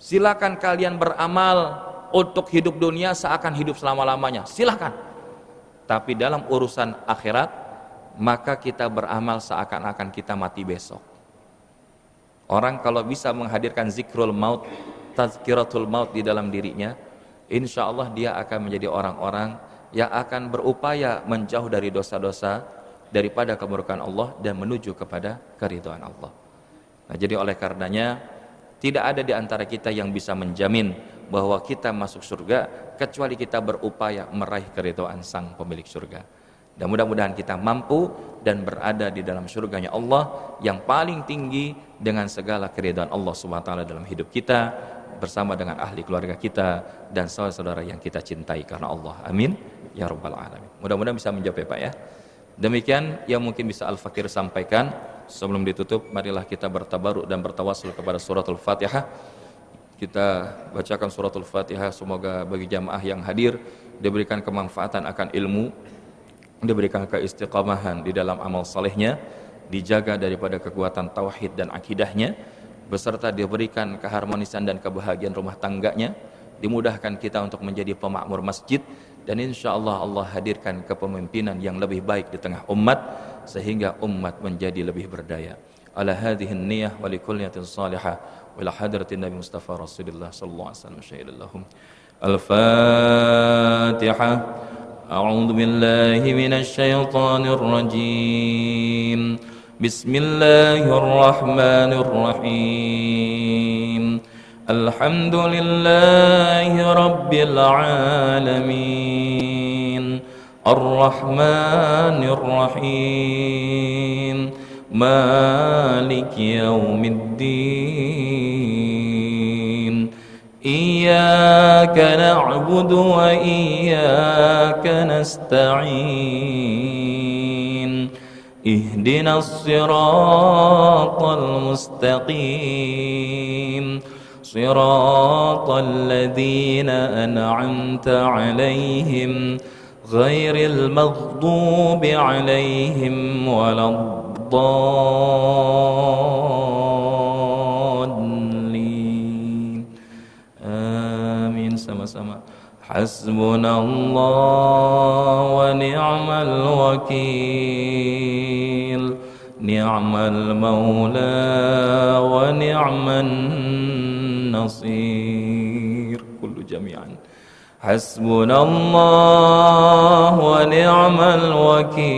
Silakan kalian beramal untuk hidup dunia seakan hidup selama-lamanya, silakan. Tapi dalam urusan akhirat, maka kita beramal seakan-akan kita mati besok. Orang kalau bisa menghadirkan zikrul maut, tazkiratul maut di dalam dirinya, insya Allah dia akan menjadi orang-orang yang akan berupaya menjauh dari dosa-dosa, daripada keburukan Allah, dan menuju kepada keridhaan Allah. Nah, jadi oleh karenanya tidak ada di antara kita yang bisa menjamin bahwa kita masuk surga kecuali kita berupaya meraih keridhaan Sang Pemilik surga. Dan mudah-mudahan kita mampu dan berada di dalam surganya Allah yang paling tinggi dengan segala keridhaan Allah SWT dalam hidup kita, bersama dengan ahli keluarga kita dan saudara-saudara yang kita cintai karena Allah. Amin ya rabbal alamin. Mudah-mudahan bisa menjawab ya Pak ya. Demikian yang mungkin bisa Al-Fakir sampaikan. Sebelum ditutup, marilah kita bertabaruk dan bertawassul kepada suratul Fatihah. Kita bacakan suratul Fatihah, semoga bagi jamaah yang hadir diberikan kemanfaatan akan ilmu, diberikan keistiqamahan di dalam amal salehnya, dijaga daripada kekuatan tauhid dan akidahnya, beserta diberikan keharmonisan dan kebahagiaan rumah tangganya, dimudahkan kita untuk menjadi pemakmur masjid, dan insya Allah Allah hadirkan kepemimpinan yang lebih baik di tengah umat, sehingga umat menjadi lebih berdaya. Ala hadhihi niyyah wa likulli niyatin salihah wa ila hadratin Nabi Mustafa Rasulullah sallallahu alaihi wasallam syahidallahum. Al-Fatihah. أعوذ بالله من الشيطان الرجيم. بسم الله الرحمن الرحيم. الحمد لله رب العالمين. الرحمن الرحيم. مالك يوم الدين. إياك نعبد وإياك نستعين. اهدنا الصراط المستقيم. صراط الذين أنعمت عليهم غير المغضوب عليهم ولا الضالين. آمين. sama-sama. Hasbunallah wa ni'mal wakil. Ni'mal maula wa ni'man nasir. Kullu jami'an. Hasbunallah wa ni'mal wakil.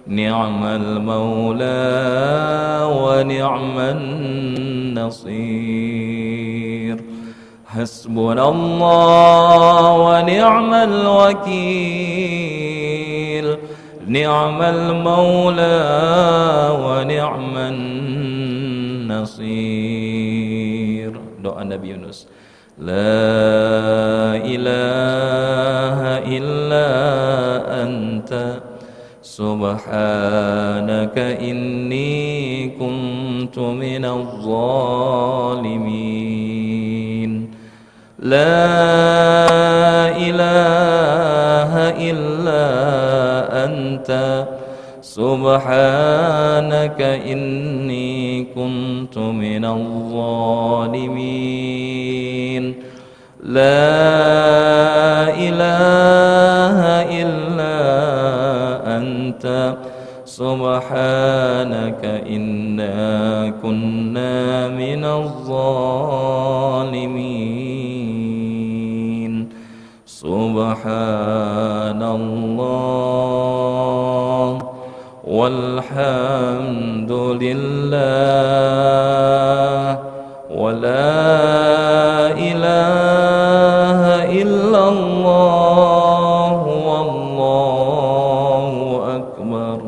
Ni'mal maula wa ni'man nasir. Hasbunallah wa ni'mal wakil. Ni'mal maula wa ni'man nasir. Doa Nabi Yunus. La ilaha illa anta subhanaka inni kuntu minadh dhalimin. La ilaha illa anta subhanaka inni kuntu minadh dhalimin. La ilaha illa anta subhanaka inna kunna minadh dhalimin. Subhanallah walhamdulillah wa la ilaha illallah wallahu akbar.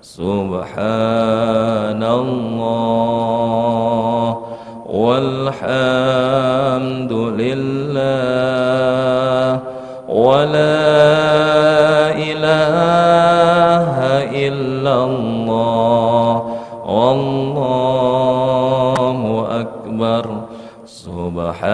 Subhanallah walhamdulillah wa la ilaha illallah wallahu akbar. Subhanallah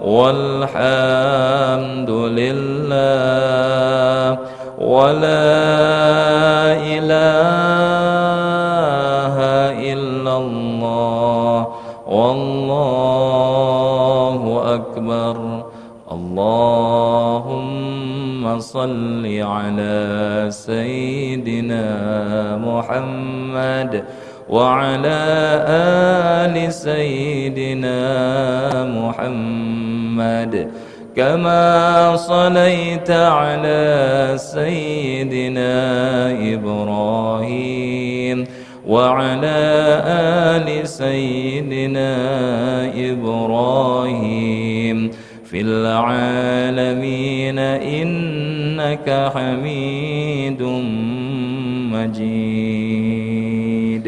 walhamdulillah wa la ilaha illallah wallahu akbar. Allahumma salli ala sayyidina Muhammad وعلى آل سيدنا محمد كما صليت على سيدنا إبراهيم وعلى آل سيدنا إبراهيم في العالمين إنك حميد مجيد.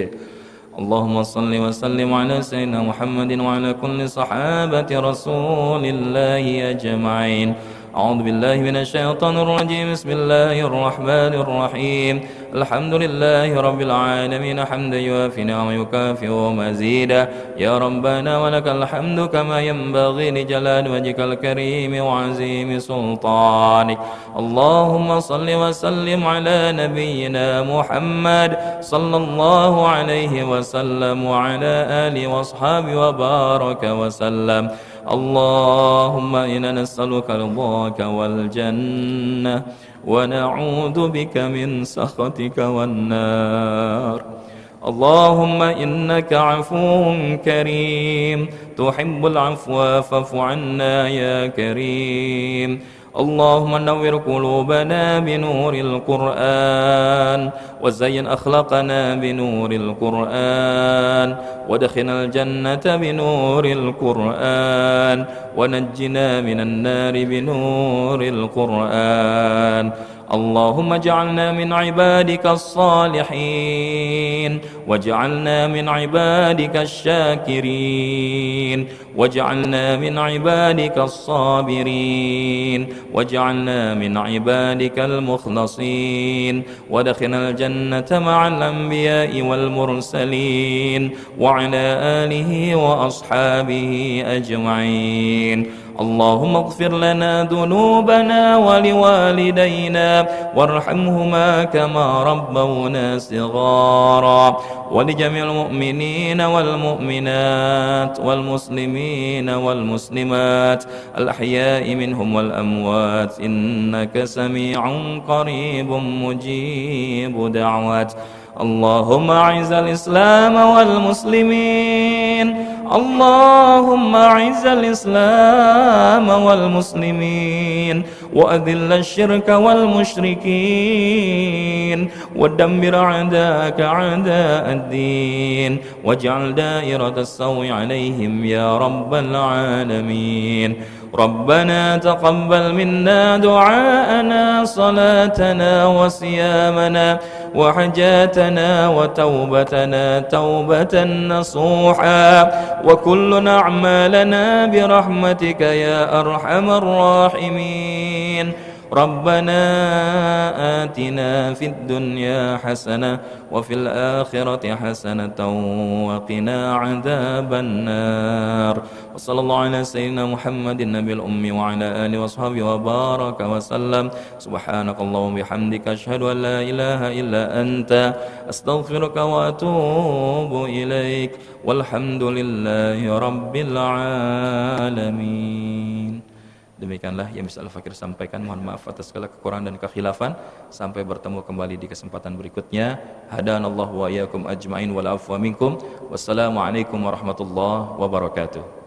اللهم صل وسلم على سيدنا محمد وعلى كل صحابة رسول الله أجمعين. أعوذ بالله من الشيطان الرجيم. بسم الله الرحمن الرحيم. الحمد لله رب العالمين حمدا يوافي نعمه يكافئ مزيدا. يا ربنا ولك الحمد كما ينبغي لجلال وجهك الكريم وعظيم سلطانك. اللهم صل وسلم على نبينا محمد صلى الله عليه وسلم وعلى آله وأصحابه وبارك وسلم. اللهم إنا نسألك رضاك والجنة ونعوذ بك من سخطك والنار. اللهم إنك عفو كريم تحب العفو فاعف عنا يا كريم. اللهم نور قلوبنا بنور القرآن وزين أخلاقنا بنور القرآن وادخلنا الجنة بنور القرآن ونجنا من النار بنور القرآن. اللهم اجعلنا من عبادك الصالحين واجعلنا من عبادك الشاكرين واجعلنا من عبادك الصابرين واجعلنا من عبادك المخلصين وادخلنا الجنة مع الأنبياء والمرسلين وعلى آله وأصحابه أجمعين. اللهم اغفر لنا ذنوبنا ولوالدينا وارحمهما كما ربونا صغارا ولجميع المؤمنين والمؤمنات والمسلمين والمسلمات الأحياء منهم والأموات إنك سميع قريب مجيب دعوات. اللهم أعز الإسلام والمسلمين. اللهم أعز الإسلام والمسلمين وأذل الشرك والمشركين ودمر أعداءك أعداء الدين واجعل دائرة السوء عليهم يا رب العالمين. ربنا تقبل منا دعاءنا صلاتنا وصيامنا وحجاتنا وتوبتنا توبة نصوحا وكل أعمالنا برحمتك يا أرحم الراحمين. ربنا آتنا في الدنيا حسنة وفي الآخرة حسنة وقنا عذاب النار. وصلى الله على سيدنا محمد النبي الأمي وعلى آله وصحبه وبارك وسلم. سبحانك اللهم وبحمدك أشهد أن لا إله إلا أنت أستغفرك وأتوب إليك والحمد لله رب العالمين. Demikianlah yang bisa Al-Fakir sampaikan. Mohon maaf atas segala kekurangan dan kekhilafan. Sampai bertemu kembali di kesempatan berikutnya. Hadanallahu wa iyyakum ajmain wal afwa minkum. Wassalamualaikum warahmatullahi wabarakatuh.